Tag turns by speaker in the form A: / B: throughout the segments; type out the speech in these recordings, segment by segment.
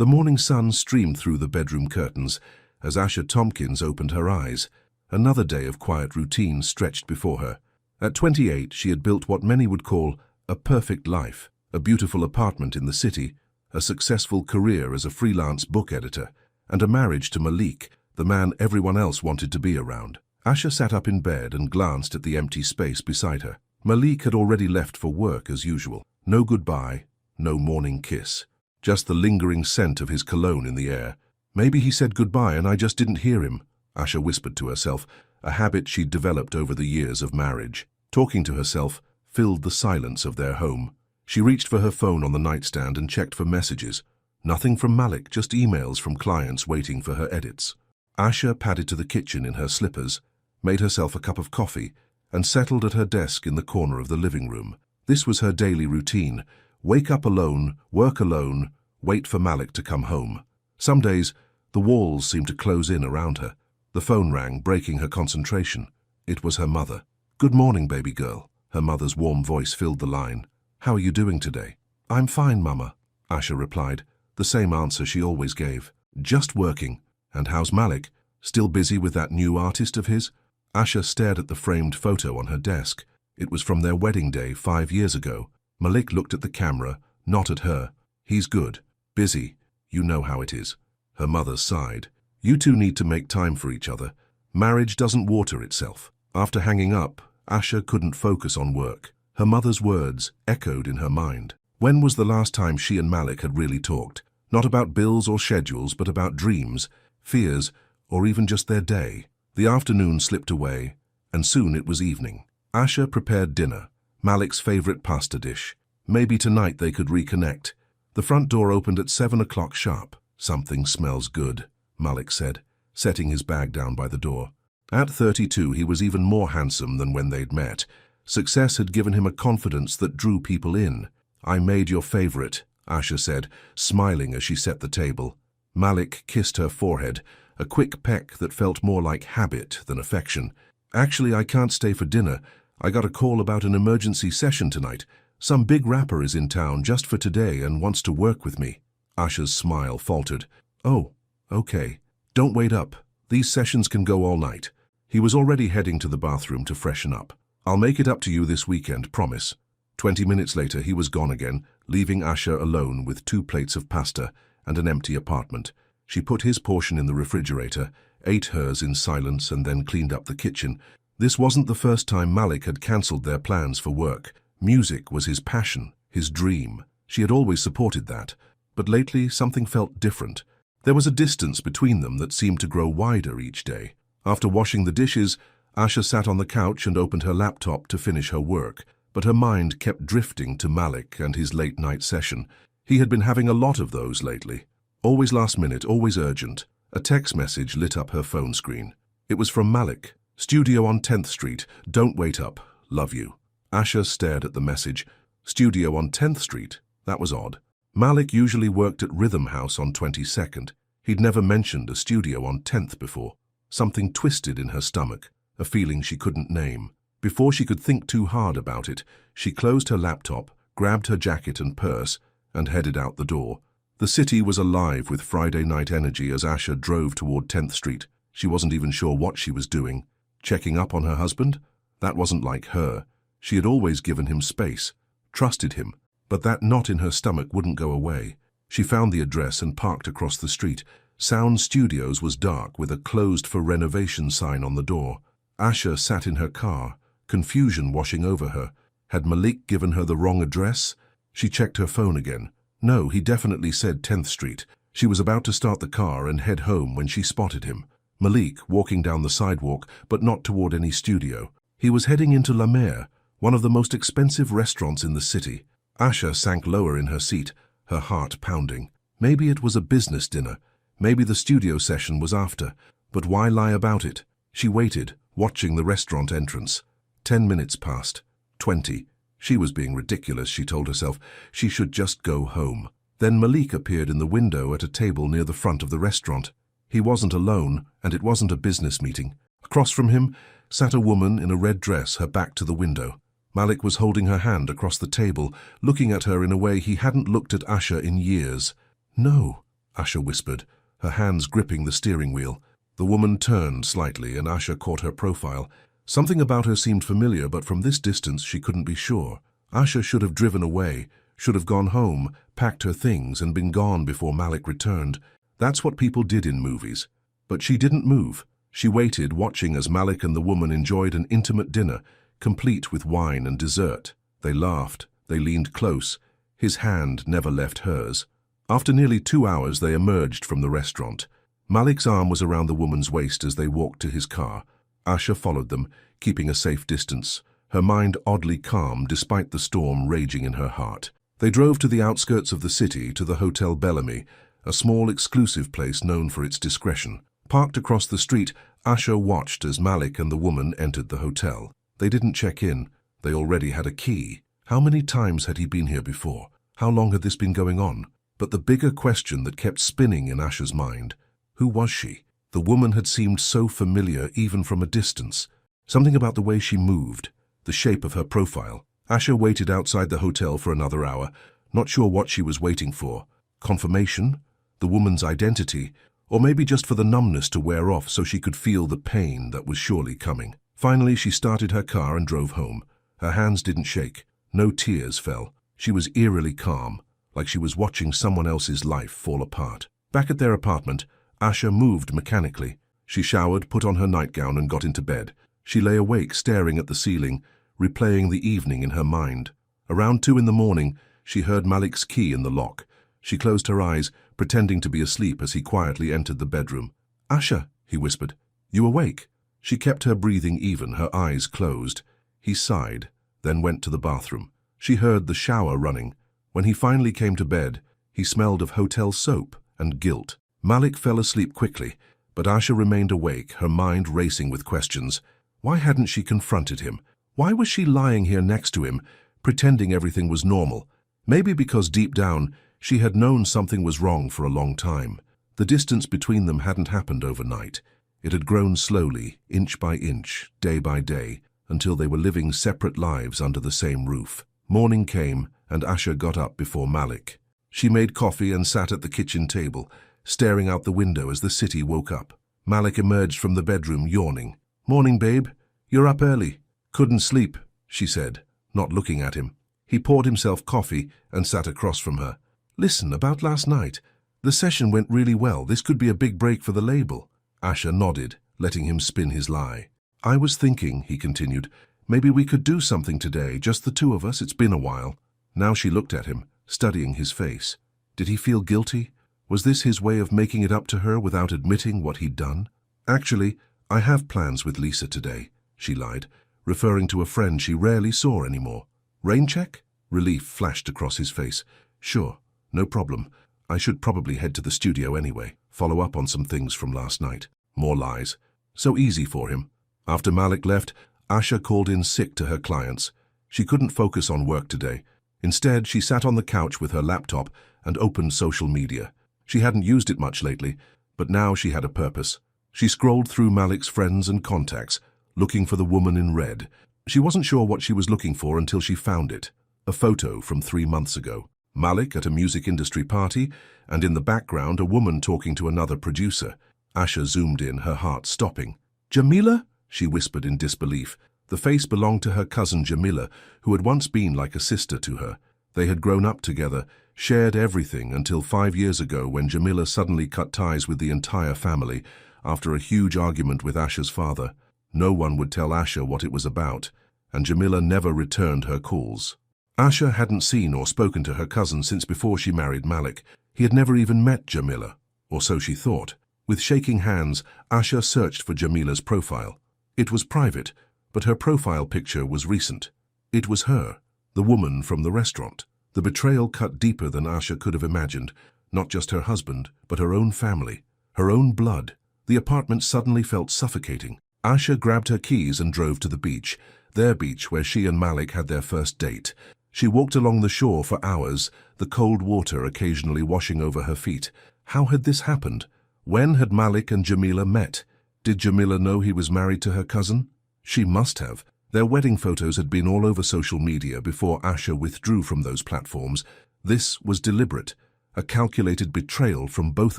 A: The morning sun streamed through the bedroom curtains as Asha Tompkins opened her eyes. Another day of quiet routine stretched before her. At 28, she had built what many would call a perfect life, a beautiful apartment in the city, a successful career as a freelance book editor, and a marriage to Malik, the man everyone else wanted to be around. Asha sat up in bed and glanced at the empty space beside her. Malik had already left for work as usual. No goodbye, no morning kiss. Just the lingering scent of his cologne in the air. Maybe he said goodbye and I just didn't hear him, Asha whispered to herself, a habit she'd developed over the years of marriage. Talking to herself filled the silence of their home. She reached for her phone on the nightstand and checked for messages. Nothing from Malik, just emails from clients waiting for her edits. Asha padded to the kitchen in her slippers, made herself a cup of coffee, and settled at her desk in the corner of the living room. This was her daily routine. Wake up alone, work alone, wait for Malik to come home. Some days, the walls seemed to close in around her. The phone rang, breaking her concentration. It was her mother. "Good morning, baby girl." Her mother's warm voice filled the line. "How are you doing today?" "I'm fine, Mama," Asha replied, the same answer she always gave. "Just working." "And how's Malik? Still busy with that new artist of his?" Asha stared at the framed photo on her desk. It was from their wedding day 5 years ago. Malik looked at the camera, not at her. "He's good. Busy. You know how it is." Her mother sighed. "You two need to make time for each other. Marriage doesn't water itself." After hanging up, Asha couldn't focus on work. Her mother's words echoed in her mind. When was the last time she and Malik had really talked? Not about bills or schedules, but about dreams, fears, or even just their day. The afternoon slipped away, and soon it was evening. Asha prepared dinner, Malik's favorite pasta dish. Maybe tonight they could reconnect. The front door opened at 7 o'clock sharp. "Something smells good," Malik said, setting his bag down by the door. At 32, he was even more handsome than when they'd met. Success had given him a confidence that drew people in. "I made your favorite," Asha said, smiling as she set the table. Malik kissed her forehead, a quick peck that felt more like habit than affection. "Actually, I can't stay for dinner. I got a call about an emergency session tonight. Some big rapper is in town just for today and wants to work with me." Asha's smile faltered. "Oh, okay. Don't wait up. These sessions can go all night." He was already heading to the bathroom to freshen up. "I'll make it up to you this weekend, promise." 20 minutes later, he was gone again, leaving Asha alone with 2 plates of pasta and an empty apartment. She put his portion in the refrigerator, ate hers in silence, and then cleaned up the kitchen. This wasn't the first time Malik had cancelled their plans for work. Music was his passion, his dream. She had always supported that. But lately, something felt different. There was a distance between them that seemed to grow wider each day. After washing the dishes, Asha sat on the couch and opened her laptop to finish her work, but her mind kept drifting to Malik and his late-night session. He had been having a lot of those lately. Always last minute, always urgent. A text message lit up her phone screen. It was from Malik. "Studio on 10th Street. Don't wait up. Love you." Asha stared at the message. Studio on 10th Street? That was odd. Malik usually worked at Rhythm House on 22nd. He'd never mentioned a studio on 10th before. Something twisted in her stomach, a feeling she couldn't name. Before she could think too hard about it, she closed her laptop, grabbed her jacket and purse, and headed out the door. The city was alive with Friday night energy as Asha drove toward 10th Street. She wasn't even sure what she was doing. Checking up on her husband? That wasn't like her. She had always given him space, trusted him, but that knot in her stomach wouldn't go away. She found the address and parked across the street. Sound Studios was dark with a closed for renovation sign on the door. Asha sat in her car, confusion washing over her. Had Malik given her the wrong address? She checked her phone again. No, he definitely said 10th Street. She was about to start the car and head home when she spotted him. Malik walking down the sidewalk, but not toward any studio. He was heading into La Mer, one of the most expensive restaurants in the city. Asha sank lower in her seat, her heart pounding. Maybe it was a business dinner. Maybe the studio session was after. But why lie about it? She waited, watching the restaurant entrance. 10 minutes passed. 20. She was being ridiculous, she told herself. She should just go home. Then Malik appeared in the window at a table near the front of the restaurant. He wasn't alone, and it wasn't a business meeting. Across from him sat a woman in a red dress, her back to the window. Malik was holding her hand across the table, looking at her in a way he hadn't looked at Asha in years. "No," Asha whispered, her hands gripping the steering wheel. The woman turned slightly and Asha caught her profile. Something about her seemed familiar, but from this distance she couldn't be sure. Asha should have driven away, should have gone home, packed her things and been gone before Malik returned. That's what people did in movies. But she didn't move. She waited, watching as Malik and the woman enjoyed an intimate dinner, complete with wine and dessert. They laughed. They leaned close. His hand never left hers. After nearly 2 hours, they emerged from the restaurant. Malik's arm was around the woman's waist as they walked to his car. Asha followed them, keeping a safe distance, her mind oddly calm despite the storm raging in her heart. They drove to the outskirts of the city to the Hotel Bellamy, a small exclusive place known for its discretion. Parked across the street, Asha watched as Malik and the woman entered the hotel. They didn't check in. They already had a key. How many times had he been here before? How long had this been going on? But the bigger question that kept spinning in Asha's mind, who was she? The woman had seemed so familiar even from a distance. Something about the way she moved, the shape of her profile. Asha waited outside the hotel for another hour, not sure what she was waiting for. Confirmation? The woman's identity? Or maybe just for the numbness to wear off so she could feel the pain that was surely coming. Finally, she started her car and drove home. Her hands didn't shake. No tears fell. She was eerily calm, like she was watching someone else's life fall apart. Back at their apartment, Asha moved mechanically. She showered, put on her nightgown and got into bed. She lay awake, staring at the ceiling, replaying the evening in her mind. Around 2 in the morning, she heard Malik's key in the lock. She closed her eyes, pretending to be asleep as he quietly entered the bedroom. "Asha," he whispered, "you awake?" She kept her breathing even, her eyes closed. He sighed, then went to the bathroom. She heard the shower running. When he finally came to bed, he smelled of hotel soap and guilt. Malik fell asleep quickly, but Asha remained awake, her mind racing with questions. Why hadn't she confronted him? Why was she lying here next to him, pretending everything was normal? Maybe because deep down, she had known something was wrong for a long time. The distance between them hadn't happened overnight. It had grown slowly, inch by inch, day by day, until they were living separate lives under the same roof. Morning came, and Asha got up before Malik. She made coffee and sat at the kitchen table, staring out the window as the city woke up. Malik emerged from the bedroom, yawning. "Morning, babe. You're up early." "Couldn't sleep," she said, not looking at him. He poured himself coffee and sat across from her. "Listen, about last night. The session went really well. This could be a big break for the label." Asha nodded, letting him spin his lie. "I was thinking," he continued, "maybe we could do something today, just the two of us. It's been a while." Now she looked at him, studying his face. Did he feel guilty? Was this his way of making it up to her without admitting what he'd done? "Actually, I have plans with Lisa today," she lied, referring to a friend she rarely saw anymore. "Rain check?" Relief flashed across his face. "Sure, no problem. I should probably head to the studio anyway, follow up on some things from last night." More lies. So easy for him. After Malik left, Asha called in sick to her clients. She couldn't focus on work today. Instead, she sat on the couch with her laptop and opened social media. She hadn't used it much lately, but now she had a purpose. She scrolled through Malik's friends and contacts, looking for the woman in red. She wasn't sure what she was looking for until she found it. A photo from 3 months ago. Malik at a music industry party, and in the background a woman talking to another producer. Asha zoomed in, her heart stopping. "Jamila?" she whispered in disbelief. The face belonged to her cousin Jamila, who had once been like a sister to her. They had grown up together, shared everything until 5 years ago when Jamila suddenly cut ties with the entire family after a huge argument with Asha's father. No one would tell Asha what it was about, and Jamila never returned her calls. Asha hadn't seen or spoken to her cousin since before she married Malik. He had never even met Jamila, or so she thought. With shaking hands, Asha searched for Jamila's profile. It was private, but her profile picture was recent. It was her, the woman from the restaurant. The betrayal cut deeper than Asha could have imagined. Not just her husband, but her own family, her own blood. The apartment suddenly felt suffocating. Asha grabbed her keys and drove to the beach, their beach where she and Malik had their first date. She walked along the shore for hours, the cold water occasionally washing over her feet. How had this happened? When had Malik and Jamila met? Did Jamila know he was married to her cousin? She must have. Their wedding photos had been all over social media before Asha withdrew from those platforms. This was deliberate. a calculated betrayal from both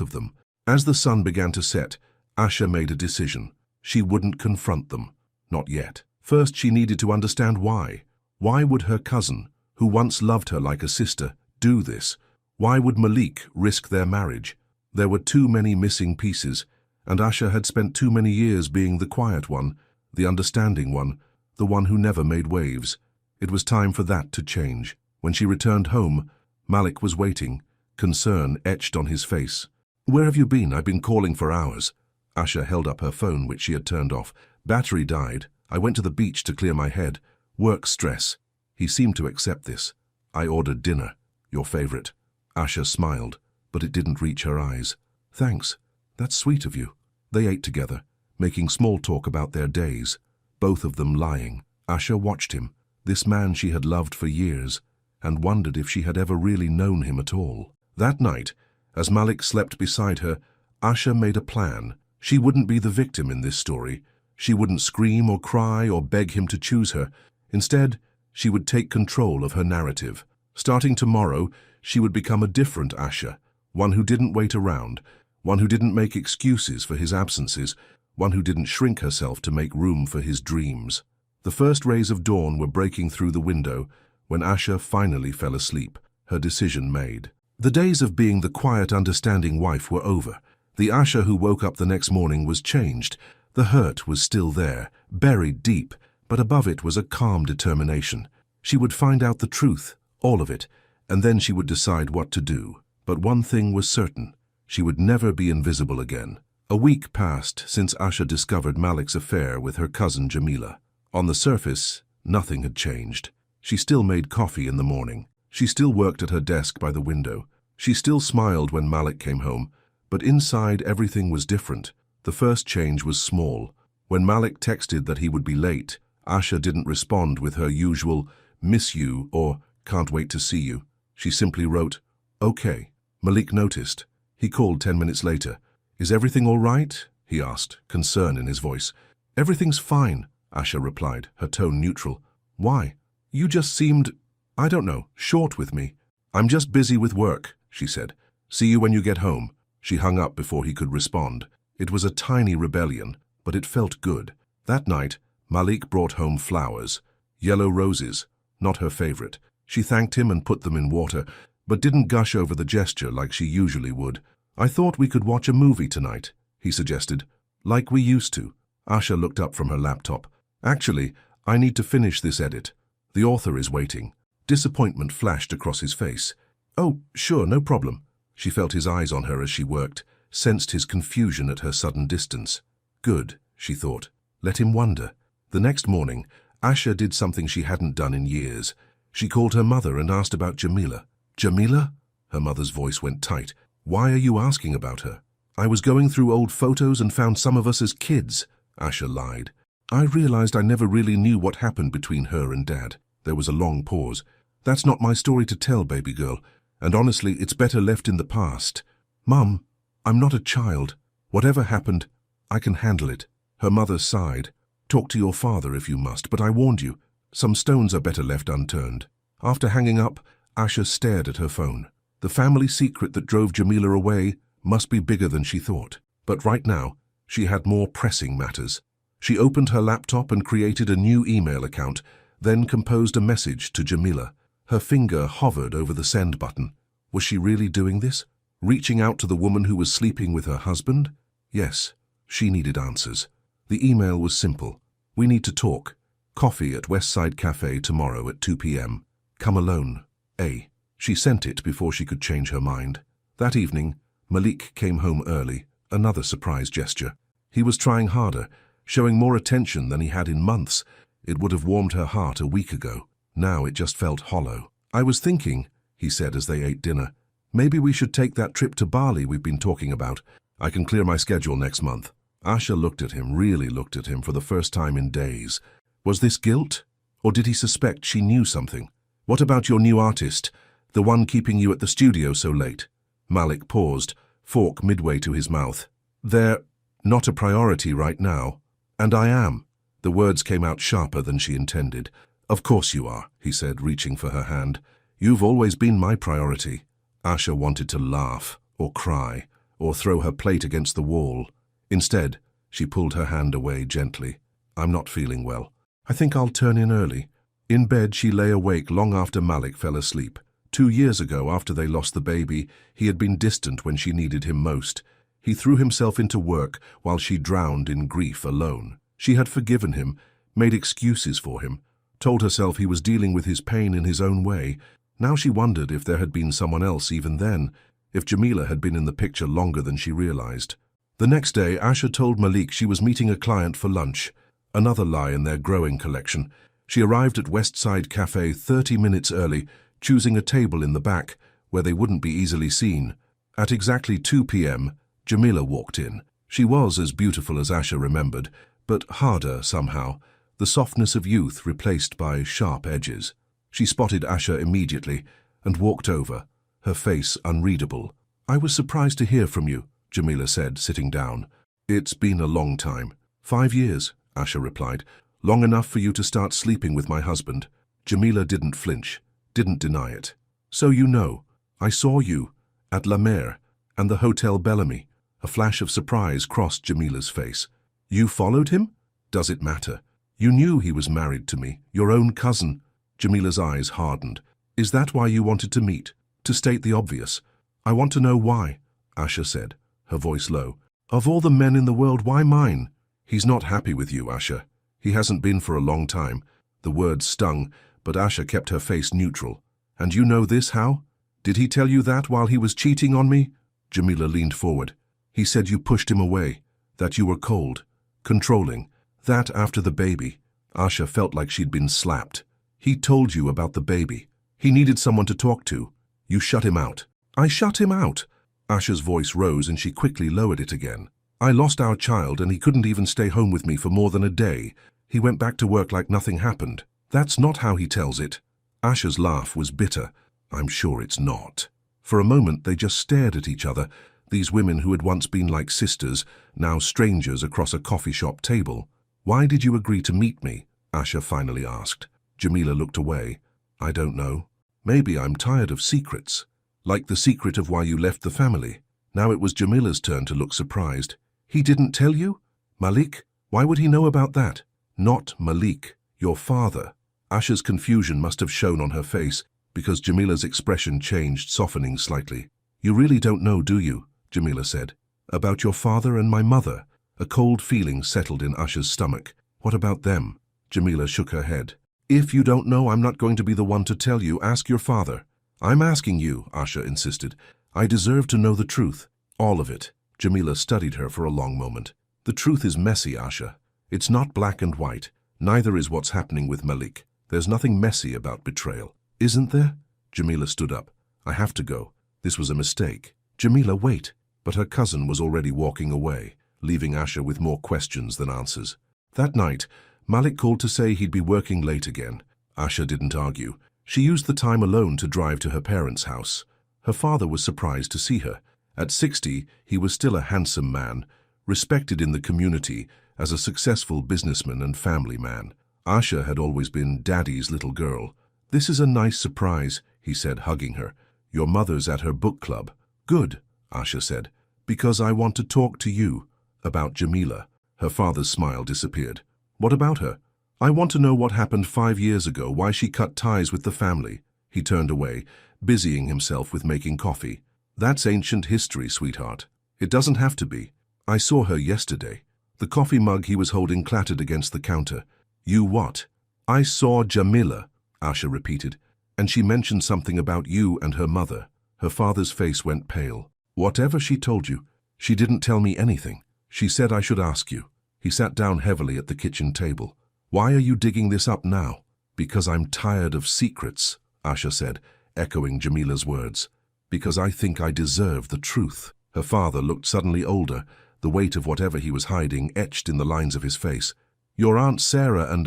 A: of them. As the sun began to set, Asha made a decision. She wouldn't confront them. Not yet. First, she needed to understand why. Why would her cousin, who once loved her like a sister, do this? Why would Malik risk their marriage? There were too many missing pieces, and Asha had spent too many years being the quiet one, the understanding one, the one who never made waves. It was time for that to change. When she returned home, Malik was waiting, concern etched on his face. "Where have you been? I've been calling for hours." Asha held up her phone, which she had turned off. "Battery died. I went to the beach to clear my head. Work stress." He seemed to accept this. "I ordered dinner. Your favorite." Asha smiled, but it didn't reach her eyes. "Thanks. That's sweet of you." They ate together, making small talk about their days, both of them lying. Asha watched him, this man she had loved for years, and wondered if she had ever really known him at all. That night, as Malik slept beside her, Asha made a plan. She wouldn't be the victim in this story. She wouldn't scream or cry or beg him to choose her. Instead, she would take control of her narrative. Starting tomorrow, she would become a different Asha, one who didn't wait around, one who didn't make excuses for his absences, one who didn't shrink herself to make room for his dreams. The first rays of dawn were breaking through the window when Asha finally fell asleep, her decision made. The days of being the quiet, understanding wife were over. The Asha who woke up the next morning was changed. The hurt was still there, buried deep, but above it was a calm determination. She would find out the truth, all of it, and then she would decide what to do. But one thing was certain. She would never be invisible again. A week passed since Asha discovered Malik's affair with her cousin Jamila. On the surface, nothing had changed. She still made coffee in the morning. She still worked at her desk by the window. She still smiled when Malik came home. But inside, everything was different. The first change was small. When Malik texted that he would be late, Asha didn't respond with her usual "miss you" or "can't wait to see you." She simply wrote, "Okay." Malik noticed. He called 10 minutes later. "Is everything all right?" he asked, concern in his voice. "Everything's fine," Asha replied, her tone neutral. "Why? You just seemed, I don't know, short with me." "I'm just busy with work," she said. "See you when you get home." She hung up before he could respond. It was a tiny rebellion, but it felt good. That night, Malik brought home flowers. Yellow roses, not her favorite. She thanked him and put them in water, but didn't gush over the gesture like she usually would. "I thought we could watch a movie tonight," he suggested. "Like we used to." Asha looked up from her laptop. "Actually, I need to finish this edit. The author is waiting." Disappointment flashed across his face. "Oh, sure, no problem." She felt his eyes on her as she worked, sensed his confusion at her sudden distance. Good, she thought. Let him wonder. The next morning, Asha did something she hadn't done in years. She called her mother and asked about Jamila. "Jamila?" Her mother's voice went tight. "Why are you asking about her?" "I was going through old photos and found some of us as kids," Asha lied. "I realized I never really knew what happened between her and Dad." There was a long pause. "That's not my story to tell, baby girl. And honestly, it's better left in the past." "Mum, I'm not a child. Whatever happened, I can handle it." Her mother sighed. "Talk to your father if you must, but I warned you. Some stones are better left unturned." After hanging up, Asha stared at her phone. The family secret that drove Jamila away must be bigger than she thought. But right now, she had more pressing matters. She opened her laptop and created a new email account, then composed a message to Jamila. Her finger hovered over the send button. Was she really doing this? Reaching out to the woman who was sleeping with her husband? Yes, she needed answers. The email was simple. "We need to talk. Coffee at Westside Cafe tomorrow at 2 p.m. Come alone. A." She sent it before she could change her mind. That evening, Malik came home early, another surprise gesture. He was trying harder, showing more attention than he had in months. It would have warmed her heart a week ago. Now it just felt hollow. "I was thinking," he said as they ate dinner, "maybe we should take that trip to Bali we've been talking about. I can clear my schedule next month." Asha looked at him, really looked at him for the first time in days. Was this guilt? Or did he suspect she knew something? "What about your new artist, the one keeping you at the studio so late?" Malik paused, fork midway to his mouth. "They're not a priority right now. And I am." The words came out sharper than she intended. "Of course you are," he said, reaching for her hand. "You've always been my priority." Asha wanted to laugh, or cry, or throw her plate against the wall. Instead, she pulled her hand away gently. "I'm not feeling well. I think I'll turn in early." In bed, she lay awake long after Malik fell asleep. 2 years ago, after they lost the baby, he had been distant when she needed him most. He threw himself into work while she drowned in grief alone. She had forgiven him, made excuses for him, told herself he was dealing with his pain in his own way. Now she wondered if there had been someone else even then, if Jamila had been in the picture longer than she realized. The next day, Asha told Malik she was meeting a client for lunch, another lie in their growing collection. She arrived at Westside Cafe 30 minutes early, choosing a table in the back, where they wouldn't be easily seen. At exactly 2 p.m., Jamila walked in. She was as beautiful as Asha remembered, but harder somehow, the softness of youth replaced by sharp edges. She spotted Asha immediately and walked over, her face unreadable. "I was surprised to hear from you," Jamila said, sitting down. "It's been a long time." 5 years, Asha replied. "Long enough for you to start sleeping with my husband." Jamila didn't flinch, didn't deny it. "So you know, I saw you at La Mer and the Hotel Bellamy." A flash of surprise crossed Jamila's face. "You followed him? Does it matter? You knew he was married to me, your own cousin." Jamila's eyes hardened. "Is that why you wanted to meet? To state the obvious." "I want to know why," Asha said, her voice low. "Of all the men in the world, why mine?" "He's not happy with you, Asha. He hasn't been for a long time." The words stung, but Asha kept her face neutral. "And you know this, how? Did he tell you that while he was cheating on me?" Jamila leaned forward. "He said you pushed him away, that you were cold, controlling, that after the baby." Asha felt like she'd been slapped. "He told you about the baby. He needed someone to talk to. You shut him out." "I shut him out?" Asha's voice rose and she quickly lowered it again. "I lost our child and he couldn't even stay home with me for more than a day. He went back to work like nothing happened. That's not how he tells it." Asha's laugh was bitter. "I'm sure it's not." For a moment they just stared at each other, these women who had once been like sisters, now strangers across a coffee shop table. "Why did you agree to meet me?" Asha finally asked. Jamila looked away. "I don't know. Maybe I'm tired of secrets. Like the secret of why you left the family." Now it was Jamila's turn to look surprised. "He didn't tell you? Malik? Why would he know about that?" "Not Malik, your father." Asha's confusion must have shown on her face, because Jamila's expression changed, softening slightly. "You really don't know, do you?" Jamila said. "About your father and my mother?" A cold feeling settled in Asha's stomach. "What about them?" Jamila shook her head. "If you don't know, I'm not going to be the one to tell you. Ask your father." "I'm asking you," Asha insisted. "I deserve to know the truth. All of it." Jamila studied her for a long moment. "The truth is messy, Asha. It's not black and white. Neither is what's happening with Malik. There's nothing messy about betrayal." "Isn't there?" Jamila stood up. "I have to go. This was a mistake." "Jamila, wait." But her cousin was already walking away, leaving Asha with more questions than answers. That night, Malik called to say he'd be working late again. Asha didn't argue. She used the time alone to drive to her parents' house. Her father was surprised to see her. At 60, he was still a handsome man, respected in the community as a successful businessman and family man. Asha had always been Daddy's little girl. "This is a nice surprise," he said, hugging her. "Your mother's at her book club." "Good," Asha said, "because I want to talk to you about Jamila." Her father's smile disappeared. "What about her?" "I want to know what happened 5 years ago, why she cut ties with the family." He turned away, busying himself with making coffee. "That's ancient history, sweetheart. It doesn't have to be. I saw her yesterday." The coffee mug he was holding clattered against the counter. "You what?" "I saw Jamila," Asha repeated, "and she mentioned something about you and her mother." Her father's face went pale. "Whatever she told you, she didn't tell me anything. She said I should ask you." He sat down heavily at the kitchen table. "Why are you digging this up now?" "Because I'm tired of secrets," Asha said, echoing Jamila's words. "Because I think I deserve the truth." Her father looked suddenly older, the weight of whatever he was hiding etched in the lines of his face. "Your Aunt Sarah and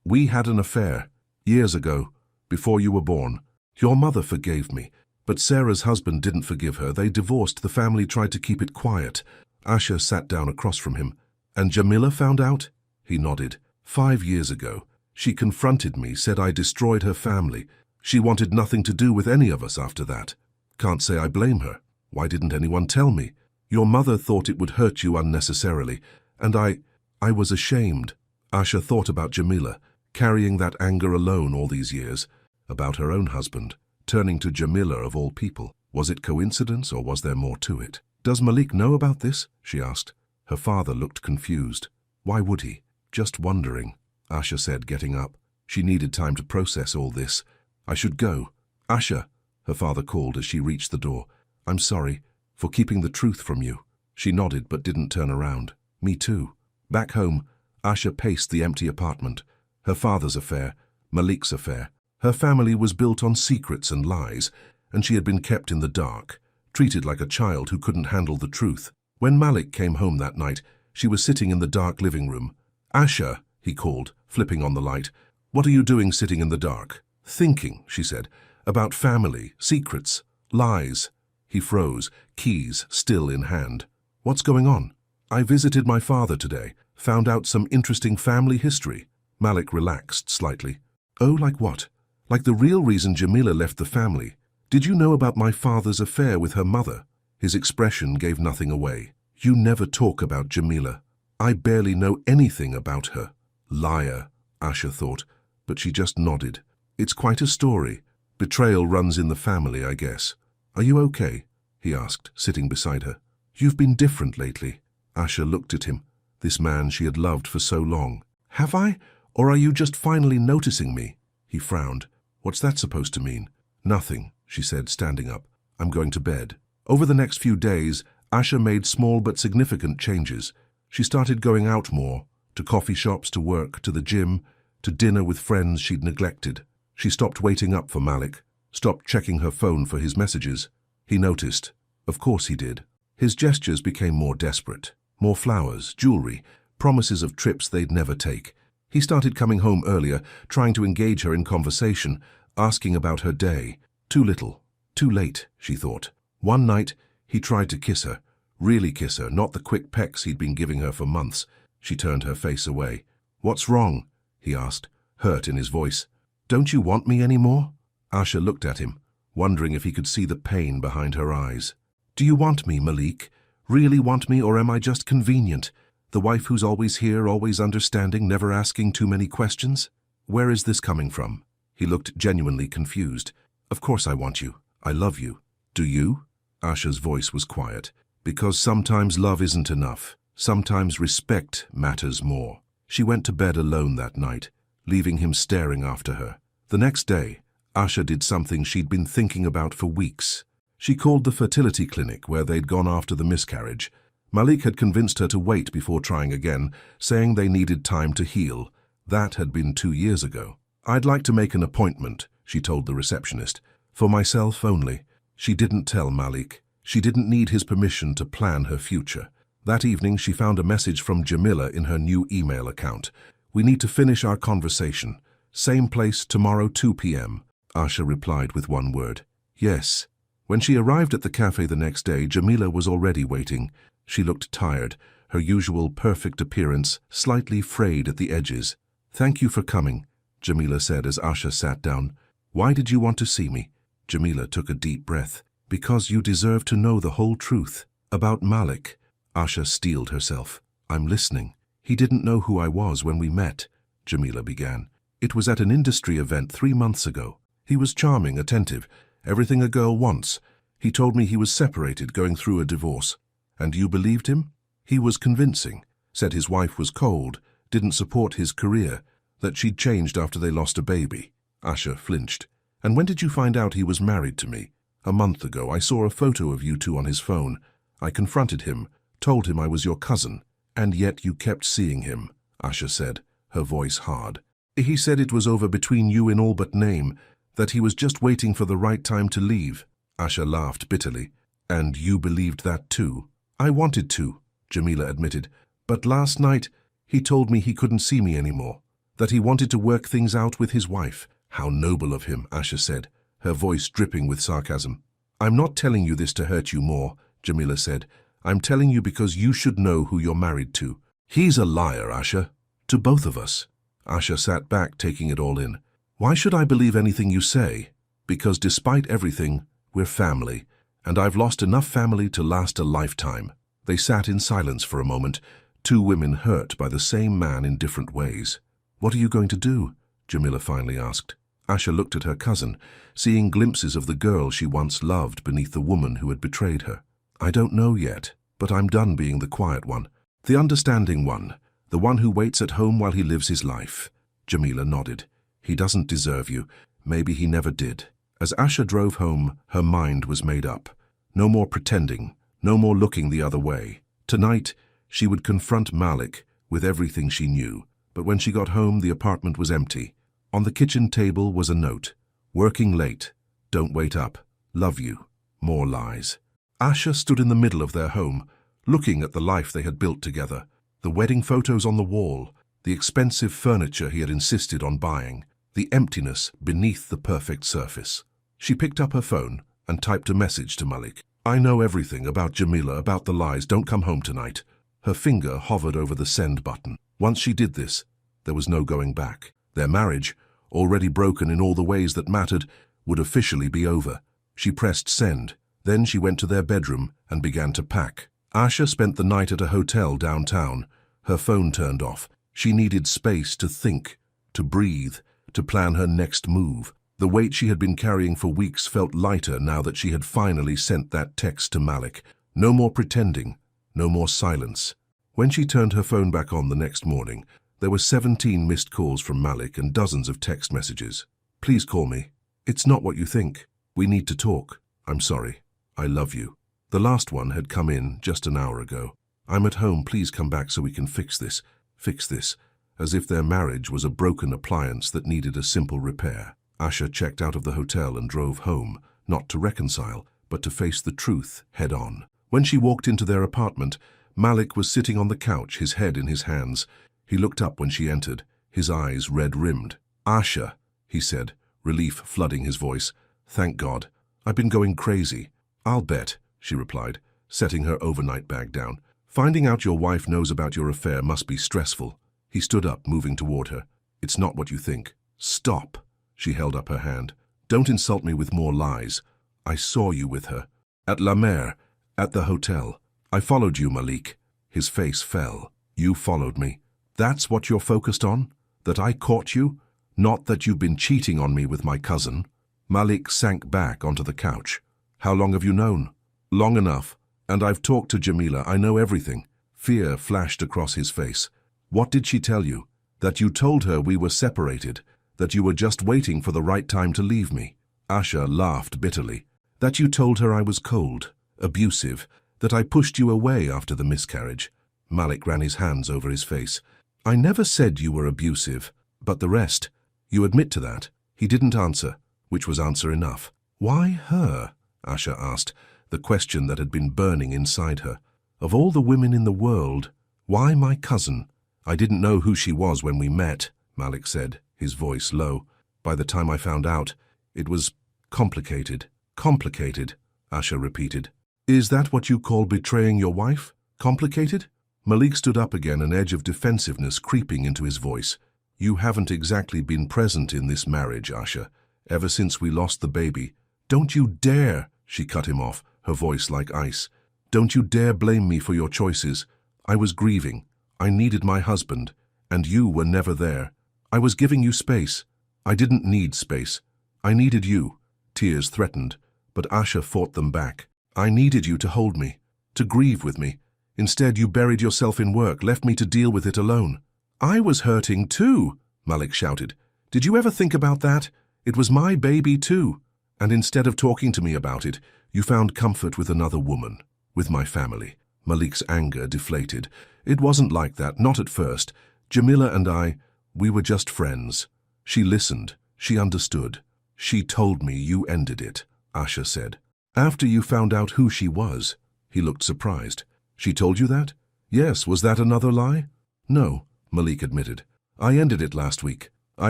A: we had an affair, years ago, before you were born. Your mother forgave me, but Sarah's husband didn't forgive her. They divorced. The family tried to keep it quiet." Asha sat down across from him. "And Jamila found out?" He nodded. 5 years ago. She confronted me, said I destroyed her family. She wanted nothing to do with any of us after that." Can't say I blame her. Why didn't anyone tell me? Your mother thought it would hurt you unnecessarily, and I was ashamed. Asha thought about Jamila, carrying that anger alone all these years, about her own husband, turning to Jamila of all people. Was it coincidence or was there more to it? Does Malik know about this? She asked. Her father looked confused. Why would he? Just wondering, Asha said, getting up. She needed time to process all this. I should go. Asha, her father called as she reached the door. I'm sorry for keeping the truth from you. She nodded but didn't turn around. Me too. Back home, Asha paced the empty apartment. Her father's affair, Malik's affair. Her family was built on secrets and lies, and she had been kept in the dark, treated like a child who couldn't handle the truth. When Malik came home that night, she was sitting in the dark living room. Asha, he called, flipping on the light. What are you doing sitting in the dark? Thinking, she said, about family, secrets, lies. He froze, keys still in hand. What's going on? I visited my father today, found out some interesting family history. Malik relaxed slightly. Oh, like what? Like the real reason Jamila left the family. Did you know about my father's affair with her mother? His expression gave nothing away. You never talk about Jamila. I barely know anything about her. Liar, Asha thought, but she just nodded. It's quite a story. Betrayal runs in the family, I guess. Are you okay? He asked, sitting beside her. You've been different lately. Asha looked at him, this man she had loved for so long. Have I? Or are you just finally noticing me? He frowned. What's that supposed to mean? Nothing, she said, standing up. I'm going to bed. Over the next few days, Asha made small but significant changes. She started going out more, to coffee shops, to work, to the gym, to dinner with friends she'd neglected. She stopped waiting up for Malik, stopped checking her phone for his messages. He noticed. Of course he did. His gestures became more desperate. More flowers, jewelry, promises of trips they'd never take. He started coming home earlier, trying to engage her in conversation, asking about her day. Too little, too late, she thought. One night, he tried to kiss her, really kiss her, not the quick pecks he'd been giving her for months. She turned her face away. What's wrong? He asked, hurt in his voice. Don't you want me anymore? Asha looked at him, wondering if he could see the pain behind her eyes. Do you want me, Malik? Really want me, or am I just convenient? The wife who's always here, always understanding, never asking too many questions? Where is this coming from? He looked genuinely confused. Of course I want you. I love you. Do you? Asha's voice was quiet. Because sometimes love isn't enough. Sometimes respect matters more. She went to bed alone that night, leaving him staring after her. The next day, Asha did something she'd been thinking about for weeks. She called the fertility clinic where they'd gone after the miscarriage. Malik had convinced her to wait before trying again, saying they needed time to heal. That had been 2 years ago. I'd like to make an appointment, she told the receptionist. For myself only. She didn't tell Malik. She didn't need his permission to plan her future. That evening she found a message from Jamila in her new email account. We need to finish our conversation. Same place tomorrow 2 p.m. Asha replied with one word. Yes. When she arrived at the cafe the next day, Jamila was already waiting. She looked tired, her usual perfect appearance slightly frayed at the edges. Thank you for coming, Jamila said as Asha sat down. Why did you want to see me? Jamila took a deep breath. Because you deserve to know the whole truth. About Malik. Asha steeled herself. I'm listening. He didn't know who I was when we met, Jamila began. It was at an industry event 3 months ago. He was charming, attentive, everything a girl wants. He told me he was separated, going through a divorce. And you believed him? He was convincing. Said his wife was cold, didn't support his career, that she'd changed after they lost a baby. Asha flinched. And when did you find out he was married to me? A month ago. I saw a photo of you two on his phone. I confronted him, told him I was your cousin. And yet you kept seeing him, Asha said, her voice hard. He said it was over between you in all but name, that he was just waiting for the right time to leave. Asha laughed bitterly. And you believed that too? I wanted to, Jamila admitted. But last night, he told me he couldn't see me anymore, that he wanted to work things out with his wife. How noble of him, Asha said, her voice dripping with sarcasm. I'm not telling you this to hurt you more, Jamila said. I'm telling you because you should know who you're married to. He's a liar, Asha. To both of us. Asha sat back, taking it all in. Why should I believe anything you say? Because despite everything, we're family. and I've lost enough family to last a lifetime." They sat in silence for a moment, two women hurt by the same man in different ways. "What are you going to do?" Jamila finally asked. Asha looked at her cousin, seeing glimpses of the girl she once loved beneath the woman who had betrayed her. "I don't know yet, but I'm done being the quiet one. The understanding one, the one who waits at home while he lives his life." Jamila nodded. "He doesn't deserve you. Maybe he never did." As Asha drove home, her mind was made up. No more pretending, no more looking the other way. Tonight, she would confront Malik with everything she knew. But when she got home, the apartment was empty. On the kitchen table was a note. "Working late. Don't wait up. Love you." More lies. Asha stood in the middle of their home, looking at the life they had built together. The wedding photos on the wall, the expensive furniture he had insisted on buying, the emptiness beneath the perfect surface. She picked up her phone and typed a message to Malik. "I know everything about Jamila, about the lies. Don't come home tonight." Her finger hovered over the send button. Once she did this, there was no going back. Their marriage, already broken in all the ways that mattered, would officially be over. She pressed send. Then she went to their bedroom and began to pack. Asha spent the night at a hotel downtown. Her phone turned off. She needed space to think, to breathe, to plan her next move. The weight she had been carrying for weeks felt lighter now that she had finally sent that text to Malik. No more pretending, no more silence. When she turned her phone back on the next morning, there were 17 missed calls from Malik and dozens of text messages. "Please call me. It's not what you think. We need to talk. I'm sorry. I love you." The last one had come in just an hour ago. "I'm at home. Please come back so we can fix this. Fix this." As if their marriage was a broken appliance that needed a simple repair. Asha checked out of the hotel and drove home, not to reconcile, but to face the truth head-on. When she walked into their apartment, Malik was sitting on the couch, his head in his hands. He looked up when she entered, his eyes red-rimmed. "Asha," he said, relief flooding his voice. "Thank God. I've been going crazy." "I'll bet," she replied, setting her overnight bag down. "Finding out your wife knows about your affair must be stressful." He stood up, moving toward her. "It's not what you think." "Stop." She held up her hand. "Don't insult me with more lies. I saw you with her. At La Mer, at the hotel. I followed you, Malik." His face fell. "You followed me. That's what you're focused on? That I caught you? Not that you've been cheating on me with my cousin?" Malik sank back onto the couch. "How long have you known?" "Long enough. And I've talked to Jamila. I know everything." Fear flashed across his face. "What did she tell you? That you told her we were separated? That you were just waiting for the right time to leave me?" Asha laughed bitterly. "That you told her I was cold, abusive, that I pushed you away after the miscarriage?" Malik ran his hands over his face. "I never said you were abusive, but the rest. You admit to that." He didn't answer, which was answer enough. "Why her?" Asha asked, the question that had been burning inside her. "Of all the women in the world, why my cousin?" "I didn't know who she was when we met," Malik said, his voice low. "By the time I found out, it was complicated." "Complicated," Asha repeated. "Is that what you call betraying your wife? Complicated?" Malik stood up again, an edge of defensiveness creeping into his voice. "You haven't exactly been present in this marriage, Asha, ever since we lost the baby." "Don't you dare!" She cut him off, her voice like ice. "Don't you dare blame me for your choices. I was grieving. I needed my husband, and you were never there. I was giving you space. I didn't need space. I needed you." Tears threatened, but Asha fought them back. "I needed you to hold me, to grieve with me. Instead, you buried yourself in work, left me to deal with it alone." "I was hurting too," Malik shouted. "Did you ever think about that? It was my baby too. And instead of talking to me about it, you found comfort with another woman, with my family." Malik's anger deflated. "It wasn't like that, not at first. Jamila and I, we were just friends." She listened. She understood. "She told me you ended it," Asha said. "After you found out who she was." He looked surprised. "She told you that?" "Yes, was that another lie?" "No," Malik admitted. "I ended it last week. I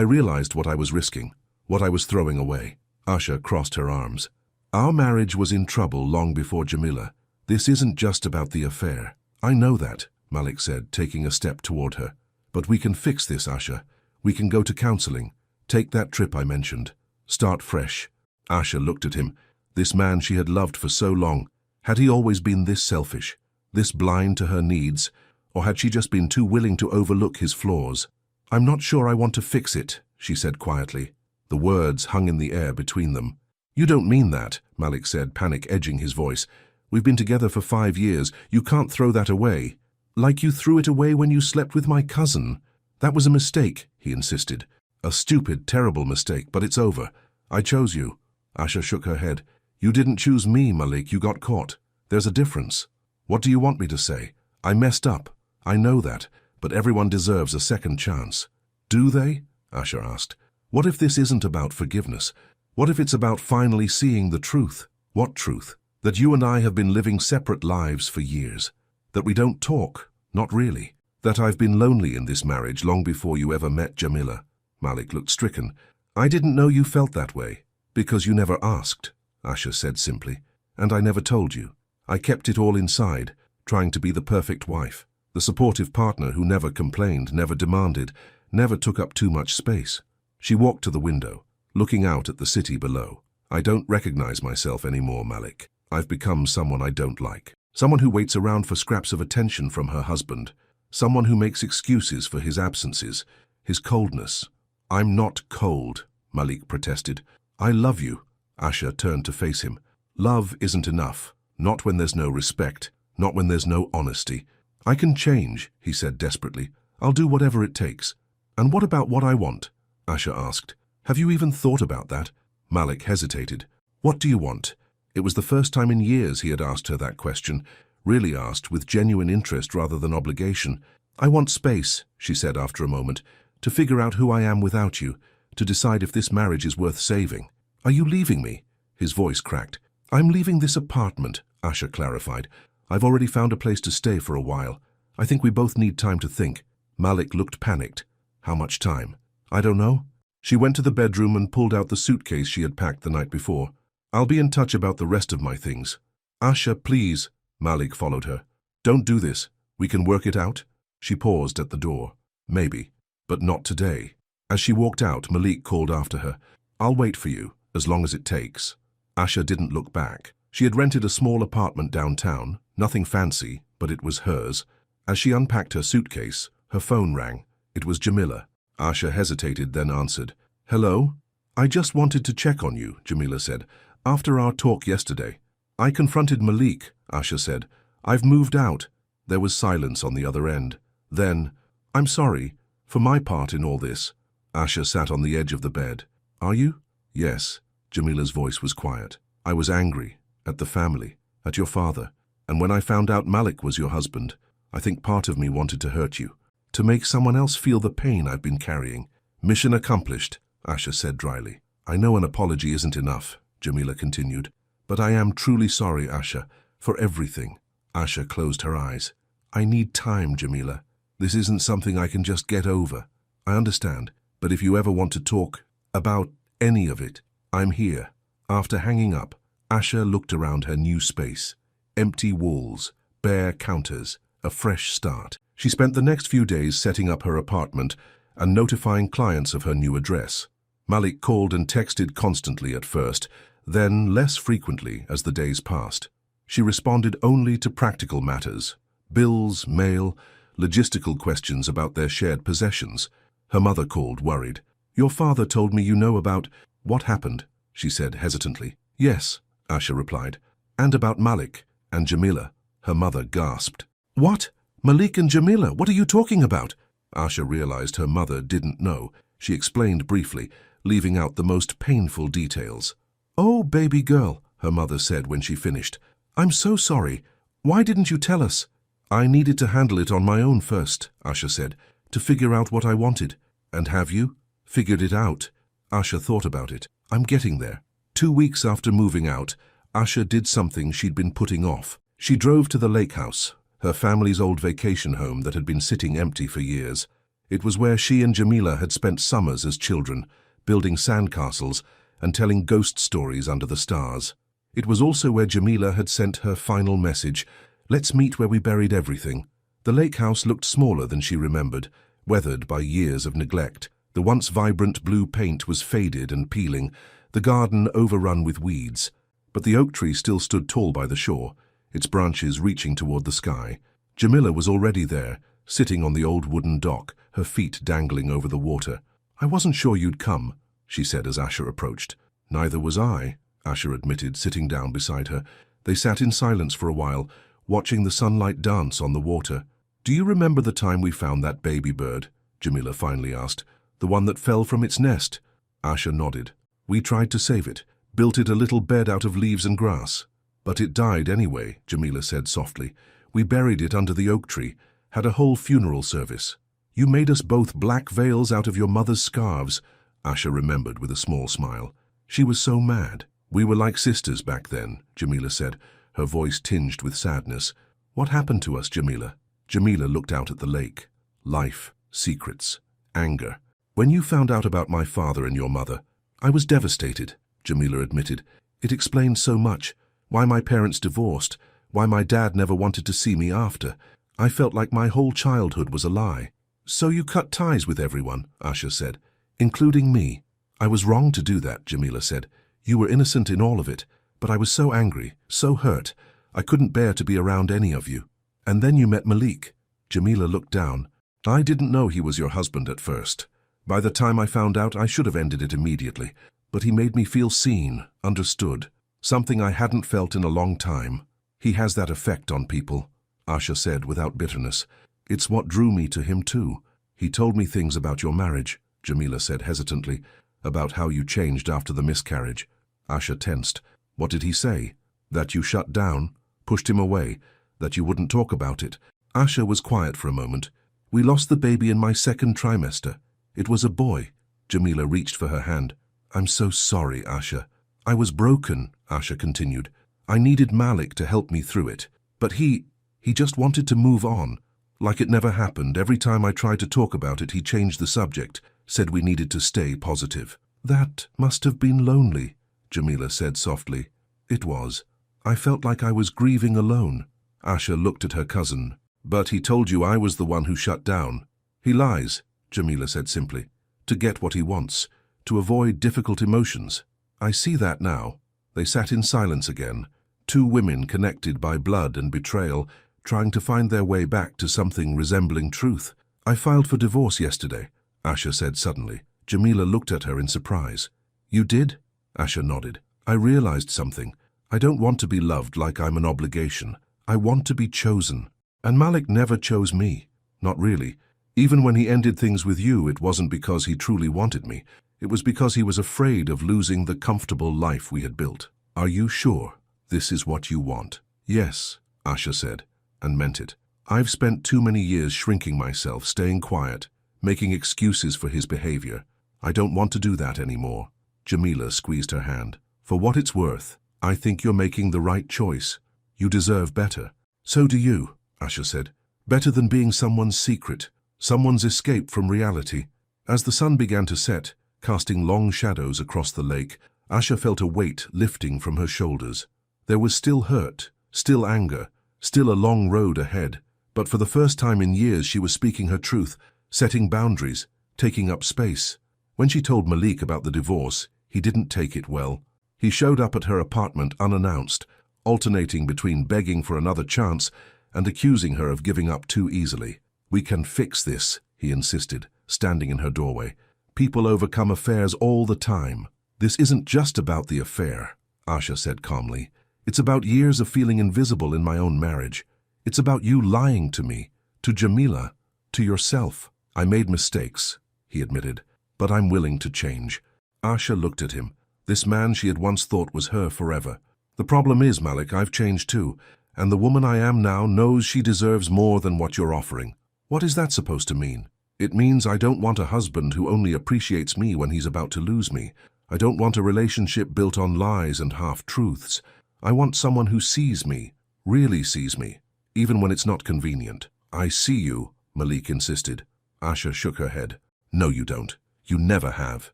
A: realized what I was risking, what I was throwing away." Asha crossed her arms. "Our marriage was in trouble long before Jamila. This isn't just about the affair." "I know that," Malik said, taking a step toward her. "But we can fix this, Asha. We can go to counseling. Take that trip I mentioned. Start fresh." Asha looked at him. This man she had loved for so long. Had he always been this selfish, this blind to her needs, or had she just been too willing to overlook his flaws? "I'm not sure I want to fix it," she said quietly. The words hung in the air between them. "You don't mean that," Malik said, panic edging his voice. "We've been together for 5 years. You can't throw that away." "Like you threw it away when you slept with my cousin." "That was a mistake," he insisted. "A stupid, terrible mistake, but it's over. I chose you." Asha shook her head. "You didn't choose me, Malik. You got caught. There's a difference." "What do you want me to say?" "I messed up. I know that, but everyone deserves a second chance." "Do they?" Asha asked. "What if this isn't about forgiveness? What if it's about finally seeing the truth?" "What truth?" "That you and I have been living separate lives for years. That we don't talk, not really. That I've been lonely in this marriage long before you ever met Jamila." Malik looked stricken. "I didn't know you felt that way." "Because you never asked," Asha said simply. "And I never told you. I kept it all inside, trying to be the perfect wife, the supportive partner who never complained, never demanded, never took up too much space." She walked to the window, looking out at the city below. "I don't recognize myself anymore, Malik. I've become someone I don't like. Someone who waits around for scraps of attention from her husband. Someone who makes excuses for his absences, his coldness." "I'm not cold," Malik protested. "I love you." Asha turned to face him. "Love isn't enough. Not when there's no respect. Not when there's no honesty." "I can change," he said desperately. "I'll do whatever it takes." "And what about what I want?" Asha asked. "Have you even thought about that?" Malik hesitated. "What do you want?" It was the first time in years he had asked her that question, really asked with genuine interest rather than obligation. "I want space," she said after a moment, "to figure out who I am without you, to decide if this marriage is worth saving." "Are you leaving me?" His voice cracked. "I'm leaving this apartment," Asha clarified. "I've already found a place to stay for a while. I think we both need time to think." Malik looked panicked. "How much time?" "I don't know." She went to the bedroom and pulled out the suitcase she had packed the night before. "I'll be in touch about the rest of my things." "Asha, please." Malik followed her. "Don't do this. We can work it out." She paused at the door. "Maybe, but not today." As she walked out, Malik called after her. "I'll wait for you, as long as it takes." Asha didn't look back. She had rented a small apartment downtown, nothing fancy, but it was hers. As she unpacked her suitcase, her phone rang. It was Jamila. Asha hesitated, then answered. "Hello? I just wanted to check on you," Jamila said. "After our talk yesterday." "I confronted Malik," Asha said. "I've moved out." There was silence on the other end. Then, "I'm sorry, for my part in all this." Asha sat on the edge of the bed. "Are you?" "Yes." Jamila's voice was quiet. "I was angry, at the family, at your father, and when I found out Malik was your husband, I think part of me wanted to hurt you, to make someone else feel the pain I've been carrying." "Mission accomplished," Asha said dryly. "I know an apology isn't enough," Jamila continued, "but I am truly sorry, Asha, for everything." Asha closed her eyes. "I need time, Jamila. This isn't something I can just get over. I understand, but if you ever want to talk about any of it, I'm here." After hanging up, Asha looked around her new space. Empty walls, bare counters, a fresh start. She spent the next few days setting up her apartment and notifying clients of her new address. Malik called and texted constantly at first, then less frequently as the days passed. She responded only to practical matters, bills, mail, logistical questions about their shared possessions. Her mother called, worried. "Your father told me you know about—" "What happened?" she said hesitantly. "Yes," Asha replied. "And about Malik and Jamila." Her mother gasped. "What? Malik and Jamila? What are you talking about?" Asha realized her mother didn't know. She explained briefly, leaving out the most painful details. "Oh, baby girl," her mother said when she finished. "I'm so sorry. Why didn't you tell us?" "I needed to handle it on my own first," Asha said, "to figure out what I wanted." "And have you? Figured it out?" Asha thought about it. "I'm getting there." 2 weeks after moving out, Asha did something she'd been putting off. She drove to the lake house, her family's old vacation home that had been sitting empty for years. It was where she and Jamila had spent summers as children, building sandcastles and telling ghost stories under the stars. It was also where Jamila had sent her final message, "Let's meet where we buried everything." The lake house looked smaller than she remembered, weathered by years of neglect. The once vibrant blue paint was faded and peeling, the garden overrun with weeds. but the oak tree still stood tall by the shore, its branches reaching toward the sky. Jamila was already there, sitting on the old wooden dock, her feet dangling over the water. "I wasn't sure you'd come," she said as Asher approached. "Neither was I," Asher admitted, sitting down beside her. They sat in silence for a while, watching the sunlight dance on the water. "Do you remember the time we found that baby bird?" Jamila finally asked. "The one that fell from its nest?" Asher nodded. "We tried to save it, built it a little bed out of leaves and grass. But it died anyway," Jamila said softly. "We buried it under the oak tree, had a whole funeral service. You made us both black veils out of your mother's scarves," Asher remembered with a small smile. "She was so mad." "We were like sisters back then," Jamila said, her voice tinged with sadness. "What happened to us, Jamila?" Jamila looked out at the lake. "Life, secrets, anger. When you found out about my father and your mother, I was devastated," Jamila admitted. "It explained so much. Why my parents divorced, why my dad never wanted to see me after. I felt like my whole childhood was a lie." "So you cut ties with everyone," Asher said, "including me." "I was wrong to do that," Jamila said. "You were innocent in all of it, but I was so angry, so hurt. I couldn't bear to be around any of you. And then you met Malik." Jamila looked down. "I didn't know he was your husband at first. By the time I found out, I should have ended it immediately. But he made me feel seen, understood, something I hadn't felt in a long time. He has that effect on people," Asher said without bitterness. "It's what drew me to him too. He told me things about your marriage," Jamila said hesitantly, "about how you changed after the miscarriage." Asher tensed. "What did he say? That you shut down, pushed him away, that you wouldn't talk about it?" Asher was quiet for a moment. "We lost the baby in my second trimester. It was a boy." Jamila reached for her hand. "I'm so sorry, Asher. I was broken," Asher continued. "I needed Malik to help me through it. But he just wanted to move on. Like it never happened. Every time I tried to talk about it, he changed the subject, said we needed to stay positive." "That must have been lonely," Jamila said softly. "It was. I felt like I was grieving alone." Asher looked at her cousin. "But he told you I was the one who shut down." "He lies," Jamila said simply, "to get what he wants, to avoid difficult emotions." "I see that now." They sat in silence again, two women connected by blood and betrayal, trying to find their way back to something resembling truth. "I filed for divorce yesterday," Asher said suddenly. Jamila looked at her in surprise. "You did?" Asher nodded. "I realized something. I don't want to be loved like I'm an obligation. I want to be chosen. And Malik never chose me. Not really. Even when he ended things with you, it wasn't because he truly wanted me. It was because he was afraid of losing the comfortable life we had built." "Are you sure this is what you want?" "Yes," Asher said, and meant it. "I've spent too many years shrinking myself, staying quiet, making excuses for his behavior. I don't want to do that anymore." Jamila squeezed her hand. "For what it's worth, I think you're making the right choice. You deserve better." "So do you," Asher said. "Better than being someone's secret, someone's escape from reality." As the sun began to set, casting long shadows across the lake, Asher felt a weight lifting from her shoulders. There was still hurt, still anger, still a long road ahead, but for the first time in years she was speaking her truth, setting boundaries, taking up space. When she told Malik about the divorce, he didn't take it well. He showed up at her apartment unannounced, alternating between begging for another chance and accusing her of giving up too easily. "We can fix this," he insisted, standing in her doorway. "People overcome affairs all the time." "This isn't just about the affair," Asher said calmly. "It's about years of feeling invisible in my own marriage. It's about you lying to me, to Jamila, to yourself." "I made mistakes," he admitted, "but I'm willing to change." Asher looked at him. This man she had once thought was her forever. "The problem is, Malik, I've changed too, and the woman I am now knows she deserves more than what you're offering." "What is that supposed to mean?" "It means I don't want a husband who only appreciates me when he's about to lose me. I don't want a relationship built on lies and half-truths. I want someone who sees me, really sees me, even when it's not convenient." "I see you," Malik insisted. Asher shook her head. "No, you don't. You never have.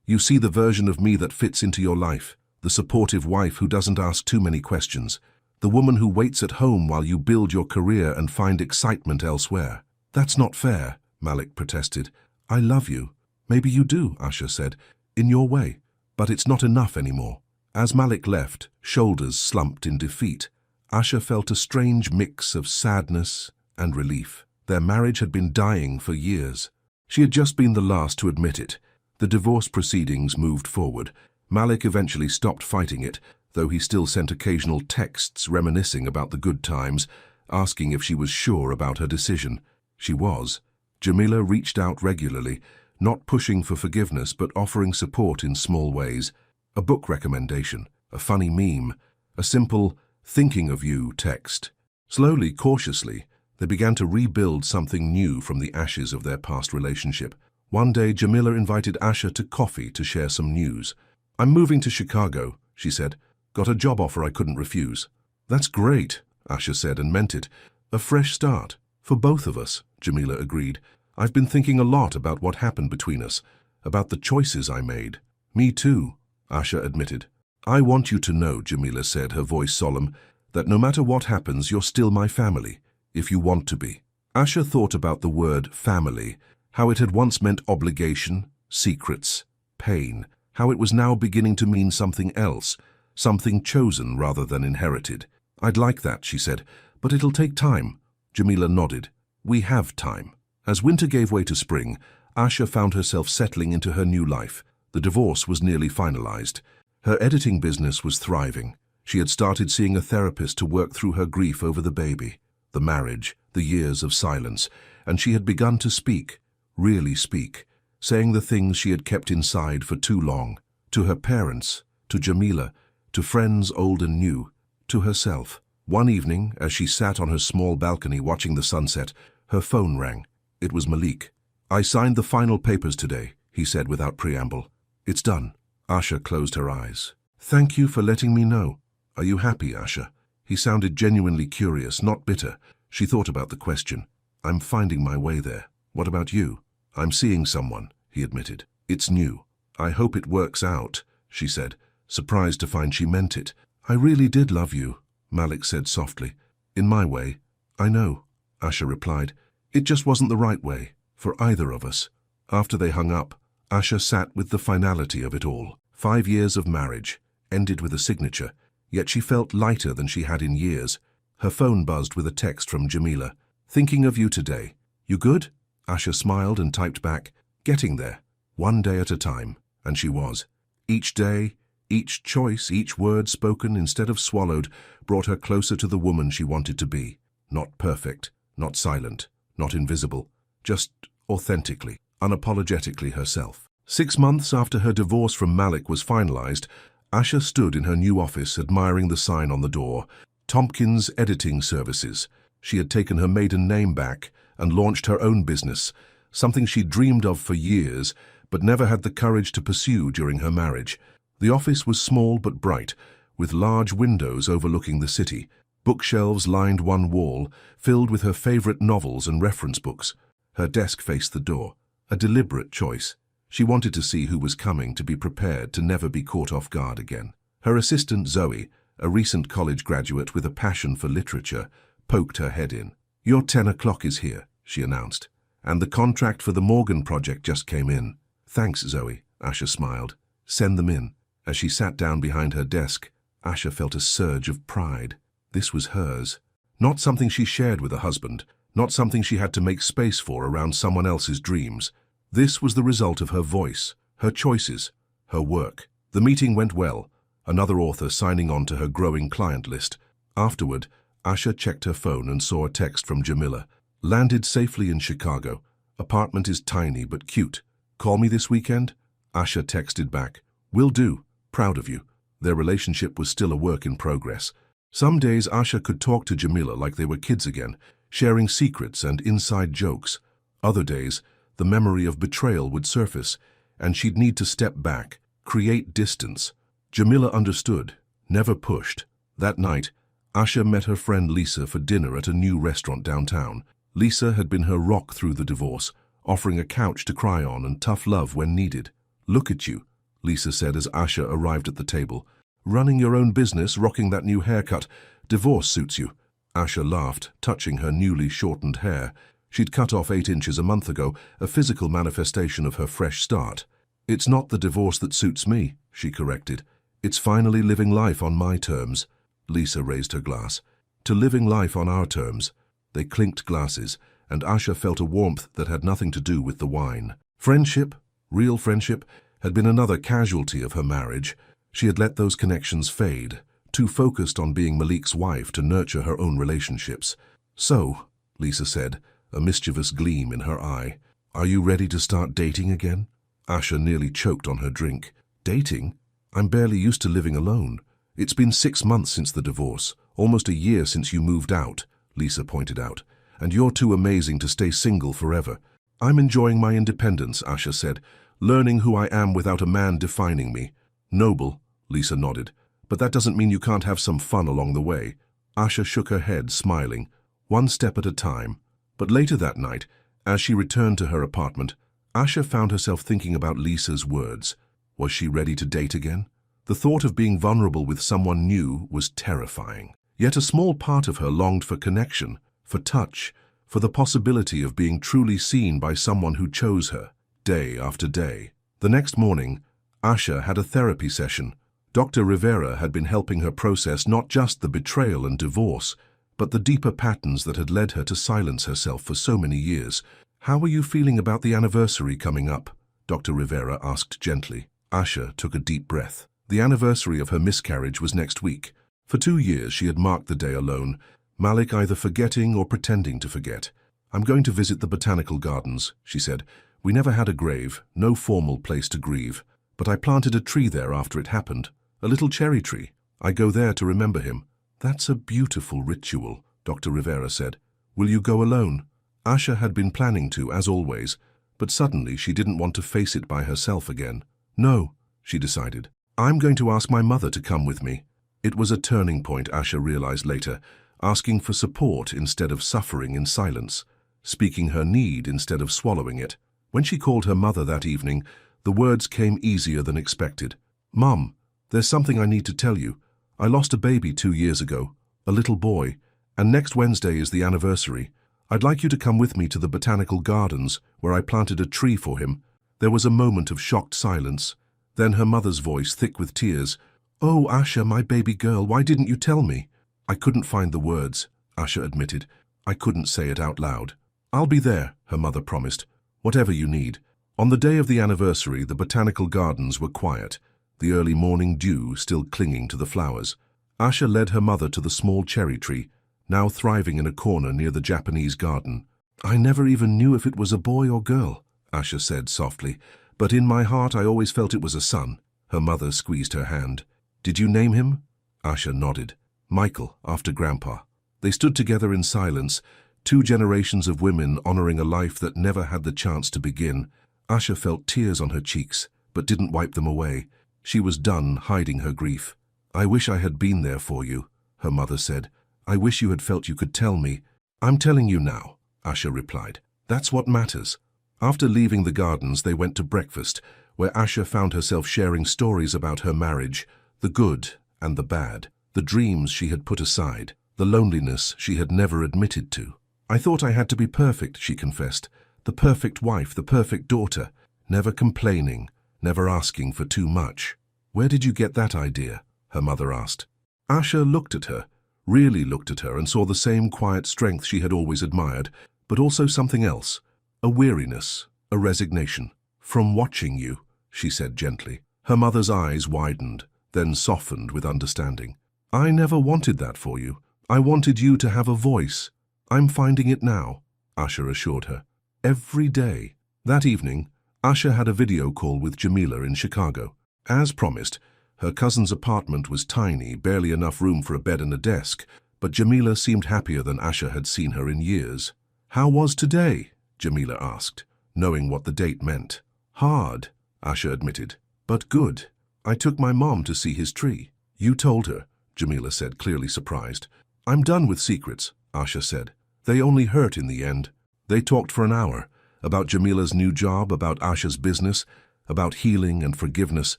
A: You see the version of me that fits into your life, the supportive wife who doesn't ask too many questions, the woman who waits at home while you build your career and find excitement elsewhere." "That's not fair," Malik protested. "I love you." "Maybe you do," Asher said, "in your way. But it's not enough anymore." As Malik left, shoulders slumped in defeat, Asha felt a strange mix of sadness and relief. Their marriage had been dying for years. She had just been the last to admit it. The divorce proceedings moved forward. Malik eventually stopped fighting it, though he still sent occasional texts reminiscing about the good times, asking if she was sure about her decision. She was. Jamila reached out regularly, not pushing for forgiveness but offering support in small ways. A book recommendation, a funny meme, a simple "thinking of you" text. Slowly, cautiously, they began to rebuild something new from the ashes of their past relationship. One day, Jamila invited Asha to coffee to share some news. "I'm moving to Chicago," she said. "Got a job offer I couldn't refuse." "That's great," Asha said and meant it. "A fresh start. For both of us," Jamila agreed. "I've been thinking a lot about what happened between us, about the choices I made." "Me too," Asha admitted. "I want you to know," Jamila said, her voice solemn, "that no matter what happens, you're still my family, if you want to be." Asha thought about the word family, how it had once meant obligation, secrets, pain, how it was now beginning to mean something else, something chosen rather than inherited. "I'd like that," she said, "but it'll take time." Jamila nodded. "We have time." As winter gave way to spring, Asha found herself settling into her new life. The divorce was nearly finalized. Her editing business was thriving. She had started seeing a therapist to work through her grief over the baby, the marriage, the years of silence, and she had begun to speak, really speak, saying the things she had kept inside for too long, to her parents, to Jamila, to friends old and new, to herself. One evening, as she sat on her small balcony watching the sunset, her phone rang. It was Malik. "I signed the final papers today," he said without preamble. "It's done." Asha closed her eyes. "Thank you for letting me know. Are you happy, Asha?" He sounded genuinely curious, not bitter. She thought about the question. "I'm finding my way there. What about you?" "I'm seeing someone," he admitted. "It's new. I hope it works out," she said, surprised to find she meant it. "I really did love you," Malik said softly. "In my way." "I know," Asha replied. "It just wasn't the right way, for either of us." After they hung up, Asha sat with the finality of it all. 5 years of marriage, ended with a signature, yet she felt lighter than she had in years. Her phone buzzed with a text from Jamila. "Thinking of you today. You good?" Asha smiled and typed back, "Getting there. One day at a time." And she was. Each day, each choice, each word spoken instead of swallowed, brought her closer to the woman she wanted to be. Not perfect, not silent, not invisible, just authentically, unapologetically herself. 6 months after her divorce from Malik was finalized, Asha stood in her new office admiring the sign on the door, Tompkins Editing Services. She had taken her maiden name back and launched her own business, something she dreamed of for years, but never had the courage to pursue during her marriage. The office was small but bright, with large windows overlooking the city. Bookshelves lined one wall, filled with her favorite novels and reference books. Her desk faced the door, a deliberate choice. She wanted to see who was coming, to be prepared to never be caught off guard again. Her assistant, Zoe, a recent college graduate with a passion for literature, poked her head in. "Your 10 o'clock is here," she announced, "and the contract for the Morgan project just came in." "Thanks, Zoe," Asha smiled. "Send them in." As she sat down behind her desk, Asha felt a surge of pride. This was hers. Not something she shared with a husband, not something she had to make space for around someone else's dreams. This was the result of her voice, her choices, her work. The meeting went well, another author signing on to her growing client list. Afterward, Asha checked her phone and saw a text from Jamila. "Landed safely in Chicago. Apartment is tiny but cute. Call me this weekend?" Asha texted back, "Will do. Proud of you." Their relationship was still a work in progress. Some days Asha could talk to Jamila like they were kids again, sharing secrets and inside jokes. Other days, the memory of betrayal would surface, and she'd need to step back, create distance. Jamila understood, never pushed. That night, Asha met her friend Lisa for dinner at a new restaurant downtown. Lisa had been her rock through the divorce, offering a couch to cry on and tough love when needed. "Look at you," Lisa said as Asha arrived at the table. "Running your own business, rocking that new haircut. Divorce suits you." Asha laughed, touching her newly shortened hair. She'd cut off 8 inches a month ago, a physical manifestation of her fresh start. "It's not the divorce that suits me," she corrected. It's finally living life on my terms. Lisa raised her glass. To living life on our terms. They clinked glasses, and Asha felt a warmth that had nothing to do with the wine. Friendship, real friendship, had been another casualty of her marriage. She had let those connections fade, too focused on being Malik's wife to nurture her own relationships. So, Lisa said, a mischievous gleam in her eye, are you ready to start dating again? Asha nearly choked on her drink. Dating? I'm barely used to living alone. It's been 6 months since the divorce, almost a year since you moved out, Lisa pointed out, and you're too amazing to stay single forever. I'm enjoying my independence, Asha said, learning who I am without a man defining me. Noble, Lisa nodded, but that doesn't mean you can't have some fun along the way. Asha shook her head, smiling, one step at a time. But later that night, as she returned to her apartment, Asha found herself thinking about Lisa's words. Was she ready to date again? The thought of being vulnerable with someone new was terrifying. Yet a small part of her longed for connection, for touch, for the possibility of being truly seen by someone who chose her, day after day. The next morning, Asha had a therapy session. Dr. Rivera had been helping her process not just the betrayal and divorce, but the deeper patterns that had led her to silence herself for so many years. How are you feeling about the anniversary coming up? Dr. Rivera asked gently. Asha took a deep breath. The anniversary of her miscarriage was next week. For 2 years she had marked the day alone, Malik either forgetting or pretending to forget. I'm going to visit the botanical gardens, she said. We never had a grave, no formal place to grieve, but I planted a tree there after it happened, a little cherry tree. I go there to remember him. That's a beautiful ritual, Dr. Rivera said. Will you go alone? Asha had been planning to, as always, but suddenly she didn't want to face it by herself again. No, she decided. I'm going to ask my mother to come with me. It was a turning point, Asha realized later, asking for support instead of suffering in silence, speaking her need instead of swallowing it. When she called her mother that evening, the words came easier than expected. Mum, there's something I need to tell you. I lost a baby 2 years ago, a little boy, and next Wednesday is the anniversary. I'd like you to come with me to the botanical gardens, where I planted a tree for him. There was a moment of shocked silence. Then her mother's voice, thick with tears. Oh, Asha, my baby girl, why didn't you tell me? I couldn't find the words, Asha admitted. I couldn't say it out loud. I'll be there, her mother promised. Whatever you need. On the day of the anniversary, the botanical gardens were quiet, the early morning dew still clinging to the flowers. Asha led her mother to the small cherry tree, now thriving in a corner near the Japanese garden. I never even knew if it was a boy or girl, Asha said softly, but in my heart I always felt it was a son. Her mother squeezed her hand. Did you name him? Asha nodded. Michael, after Grandpa. They stood together in silence, 2 generations of women honoring a life that never had the chance to begin. Asha felt tears on her cheeks, but didn't wipe them away. She was done hiding her grief. I wish I had been there for you, her mother said. I wish you had felt you could tell me. I'm telling you now, Asha replied. That's what matters. After leaving the gardens, they went to breakfast, where Asha found herself sharing stories about her marriage, the good and the bad, the dreams she had put aside, the loneliness she had never admitted to. I thought I had to be perfect, she confessed. The perfect wife, the perfect daughter, never complaining, never asking for too much. Where did you get that idea? Her mother asked. Asha looked at her, really looked at her, and saw the same quiet strength she had always admired, but also something else, a weariness, a resignation. From watching you, she said gently. Her mother's eyes widened, then softened with understanding. I never wanted that for you. I wanted you to have a voice. I'm finding it now, Asha assured her. Every day. That evening, Asha had a video call with Jamila in Chicago. As promised, her cousin's apartment was tiny, barely enough room for a bed and a desk, but Jamila seemed happier than Asha had seen her in years. How was today? Jamila asked, knowing what the date meant. Hard, Asha admitted, but good. I took my mom to see his tree. You told her, Jamila said, clearly surprised. I'm done with secrets, Asha said. They only hurt in the end. They talked for an hour, about Jamila's new job, about Asha's business, about healing and forgiveness,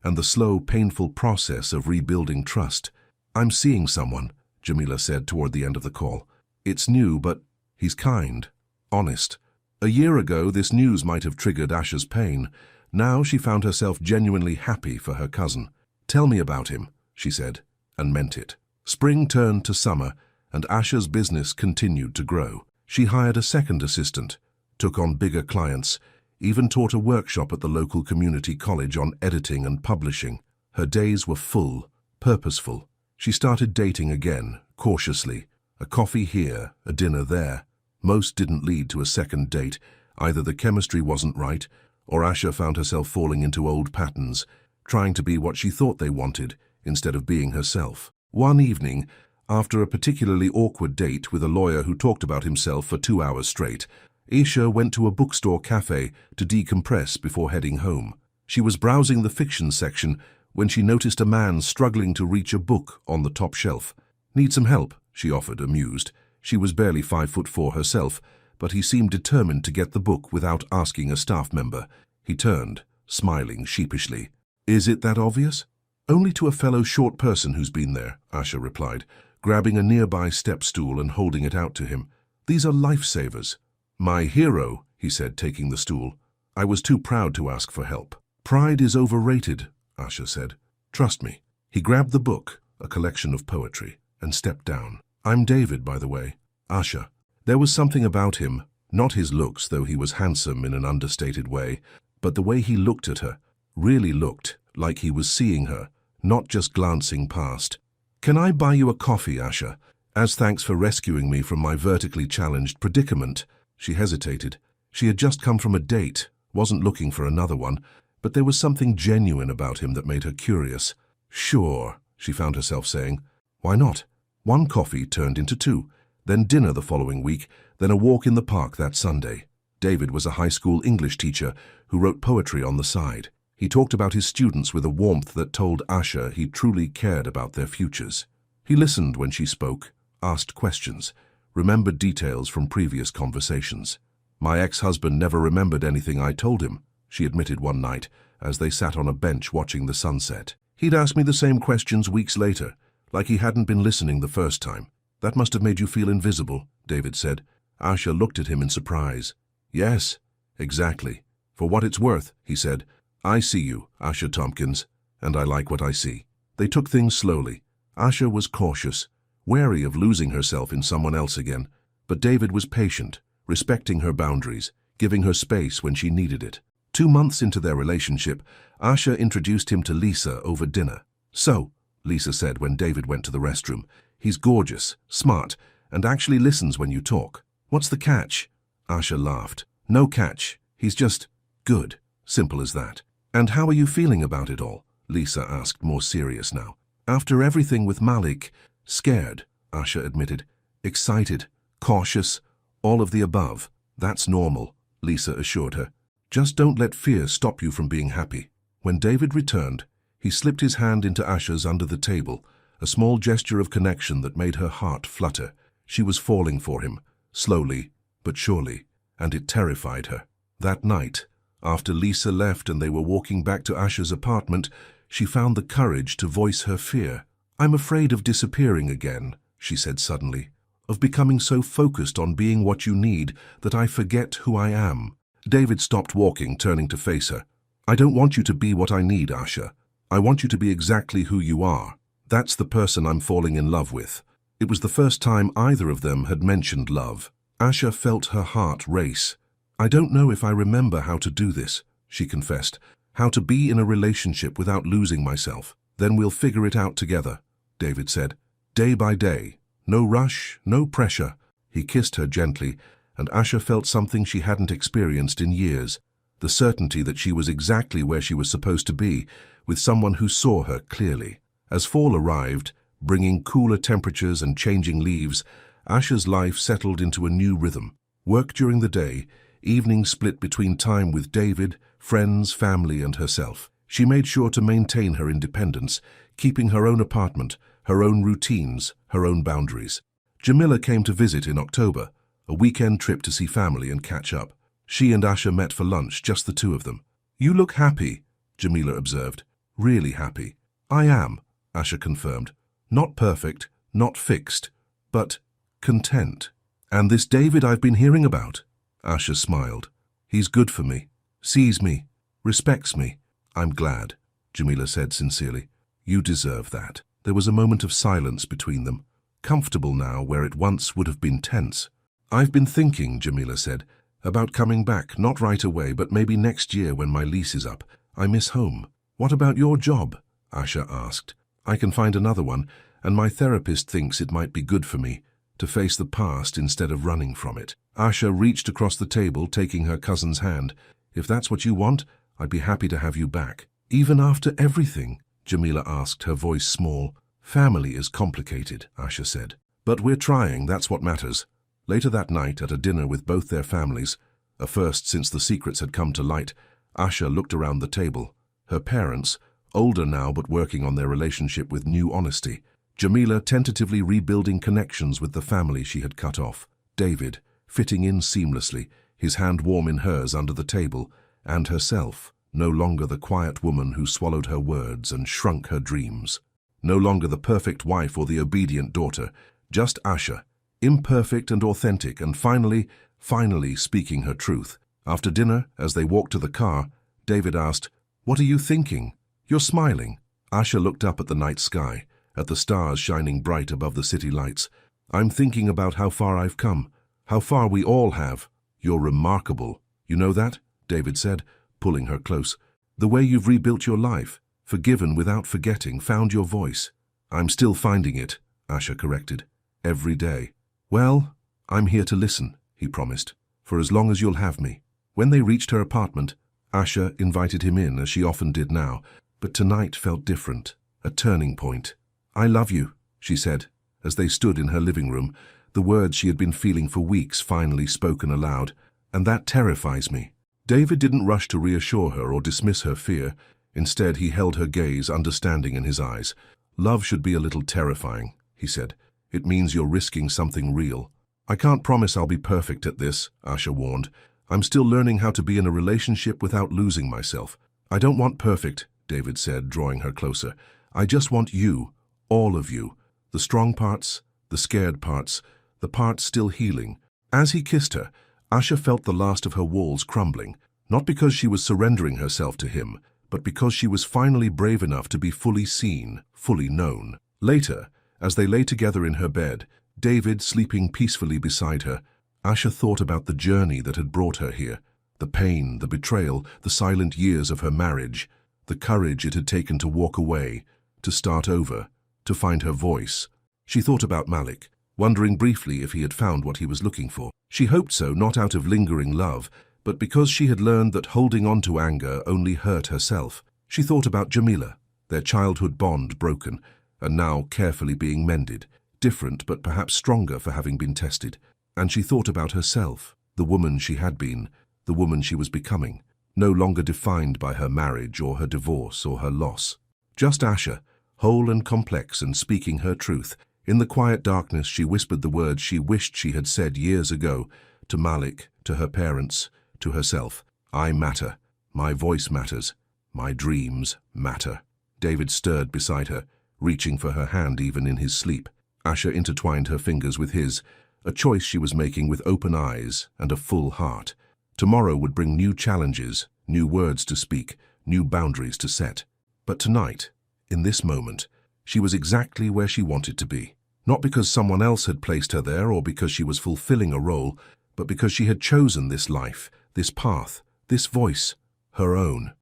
A: and the slow, painful process of rebuilding trust. I'm seeing someone, Jamila said toward the end of the call. It's new, but he's kind, honest. A year ago, this news might have triggered Asha's pain. Now she found herself genuinely happy for her cousin. "Tell me about him," she said, and meant it. Spring turned to summer, and Asha's business continued to grow. She hired a second assistant, took on bigger clients, even taught a workshop at the local community college on editing and publishing. Her days were full, purposeful. She started dating again, cautiously. A coffee here, a dinner there. Most didn't lead to a second date. Either the chemistry wasn't right, or Asha found herself falling into old patterns, trying to be what she thought they wanted, instead of being herself. One evening, after a particularly awkward date with a lawyer who talked about himself for 2 hours straight, Asha went to a bookstore cafe to decompress before heading home. She was browsing the fiction section when she noticed a man struggling to reach a book on the top shelf. "Need some help?" she offered, amused. She was barely 5'4" herself, but he seemed determined to get the book without asking a staff member. He turned, smiling sheepishly. "Is it that obvious?" "Only to a fellow short person who's been there," Asha replied, grabbing a nearby step stool and holding it out to him. "These are lifesavers." "My hero," he said, taking the stool. "I was too proud to ask for help." "Pride is overrated," Asha said. "Trust me." He grabbed the book, a collection of poetry, and stepped down. "I'm David, by the way." "Asha." There was something about him, not his looks, though he was handsome in an understated way, but the way he looked at her, really looked like he was seeing her, not just glancing past. "Can I buy you a coffee, Asha? As thanks for rescuing me from my vertically challenged predicament." She hesitated. She had just come from a date, wasn't looking for another one, but there was something genuine about him that made her curious. "Sure," she found herself saying. "Why not?" One coffee turned into two, then dinner the following week, then a walk in the park that Sunday. David was a high school English teacher who wrote poetry on the side. He talked about his students with a warmth that told Asha he truly cared about their futures. He listened when she spoke, asked questions, remembered details from previous conversations. "My ex-husband never remembered anything I told him," she admitted one night as they sat on a bench watching the sunset. "He'd ask me the same questions weeks later, like he hadn't been listening the first time." "That must have made you feel invisible," David said. Asha looked at him in surprise. "Yes, exactly. For what it's worth," he said. "I see you, Asha Tompkins, and I like what I see." They took things slowly. Asha was cautious, wary of losing herself in someone else again, but David was patient, respecting her boundaries, giving her space when she needed it. 2 months into their relationship, Asha introduced him to Lisa over dinner. "So," Lisa said when David went to the restroom, "he's gorgeous, smart, and actually listens when you talk. What's the catch?" Asha laughed. "No catch. He's just good. Simple as that." "And how are you feeling about it all?" Lisa asked, more serious now. "After everything with Malik, scared," Asha admitted. "Excited, cautious, all of the above." "That's normal," Lisa assured her. "Just don't let fear stop you from being happy." When David returned, he slipped his hand into Asha's under the table, a small gesture of connection that made her heart flutter. She was falling for him, slowly but surely, and it terrified her. That night, after Lisa left and they were walking back to Asha's apartment, she found the courage to voice her fear. "I'm afraid of disappearing again," she said suddenly, "of becoming so focused on being what you need that I forget who I am." David stopped walking, turning to face her. "I don't want you to be what I need, Asha. I want you to be exactly who you are. That's the person I'm falling in love with." It was the first time either of them had mentioned love. Asha felt her heart race. "I don't know if I remember how to do this," she confessed. "How to be in a relationship without losing myself." "Then we'll figure it out together," David said. "Day by day. No rush, no pressure." He kissed her gently, and Asha felt something she hadn't experienced in years. The certainty that she was exactly where she was supposed to be, with someone who saw her clearly. As fall arrived, bringing cooler temperatures and changing leaves, Asha's life settled into a new rhythm. Work during the day, evenings split between time with David, friends, family, and herself. She made sure to maintain her independence, keeping her own apartment, her own routines, her own boundaries. Jamila came to visit in October, a weekend trip to see family and catch up. She and Asha met for lunch, just the two of them. "You look happy," Jamila observed. "Really happy." "I am," Asha confirmed. "Not perfect, not fixed, but content." "And this David I've been hearing about?" Asha smiled. "He's good for me, sees me, respects me." "I'm glad," Jamila said sincerely. You deserve that. There was a moment of silence between them, comfortable now where it once would have been tense. I've been thinking, Jamila said, about coming back, not right away, but maybe next year when my lease is up. I miss home. What about your job? Asha asked. I can find another one, and my therapist thinks it might be good for me to face the past instead of running from it. Asha reached across the table, taking her cousin's hand. If that's what you want, I'd be happy to have you back. Even after everything? Jamila asked, her voice small. Family is complicated, Asha said. But we're trying, that's what matters. Later that night, at a dinner with both their families, a first since the secrets had come to light, Asha looked around the table. Her parents, older now but working on their relationship with new honesty. Jamila tentatively rebuilding connections with the family she had cut off. David, fitting in seamlessly, his hand warm in hers under the table, and herself, no longer the quiet woman who swallowed her words and shrunk her dreams. No longer the perfect wife or the obedient daughter, just Asha, imperfect and authentic, and finally speaking her truth. After dinner, as they walked to the car, David asked, "What are you thinking? You're smiling." Asha looked up at the night sky, at the stars shining bright above the city lights. "I'm thinking about how far I've come, how far we all have." "You're remarkable. You know that?" David said, pulling her close. "The way you've rebuilt your life, forgiven without forgetting, found your voice." "I'm still finding it," Asha corrected. "Every day." "Well, I'm here to listen," he promised, "for as long as you'll have me." When they reached her apartment, Asha invited him in, as she often did now, but tonight felt different, a turning point. "I love you," she said, as they stood in her living room, the words she had been feeling for weeks finally spoken aloud, "and that terrifies me." David didn't rush to reassure her or dismiss her fear. Instead, he held her gaze, understanding in his eyes. "Love should be a little terrifying," he said. "It means you're risking something real." "I can't promise I'll be perfect at this," Asha warned. "I'm still learning how to be in a relationship without losing myself." "I don't want perfect," David said, drawing her closer. "I just want you, all of you, the strong parts, the scared parts, the parts still healing." As he kissed her, Asha felt the last of her walls crumbling, not because she was surrendering herself to him, but because she was finally brave enough to be fully seen, fully known. Later, as they lay together in her bed, David sleeping peacefully beside her, Asha thought about the journey that had brought her here, the pain, the betrayal, the silent years of her marriage, the courage it had taken to walk away, to start over, to find her voice. She thought about Malik, wondering briefly if he had found what he was looking for. She hoped so, not out of lingering love, but because she had learned that holding on to anger only hurt herself. She thought about Jamila, their childhood bond broken, and now carefully being mended, different but perhaps stronger for having been tested. And she thought about herself, the woman she had been, the woman she was becoming, no longer defined by her marriage or her divorce or her loss. Just Asha, whole and complex and speaking her truth. In the quiet darkness, she whispered the words she wished she had said years ago, to Malik, to her parents, to herself. "I matter. My voice matters. My dreams matter." David stirred beside her, reaching for her hand even in his sleep. Asha intertwined her fingers with his, a choice she was making with open eyes and a full heart. Tomorrow would bring new challenges, new words to speak, new boundaries to set. But tonight, in this moment, she was exactly where she wanted to be. Not because someone else had placed her there or because she was fulfilling a role, but because she had chosen this life, this path, this voice, her own.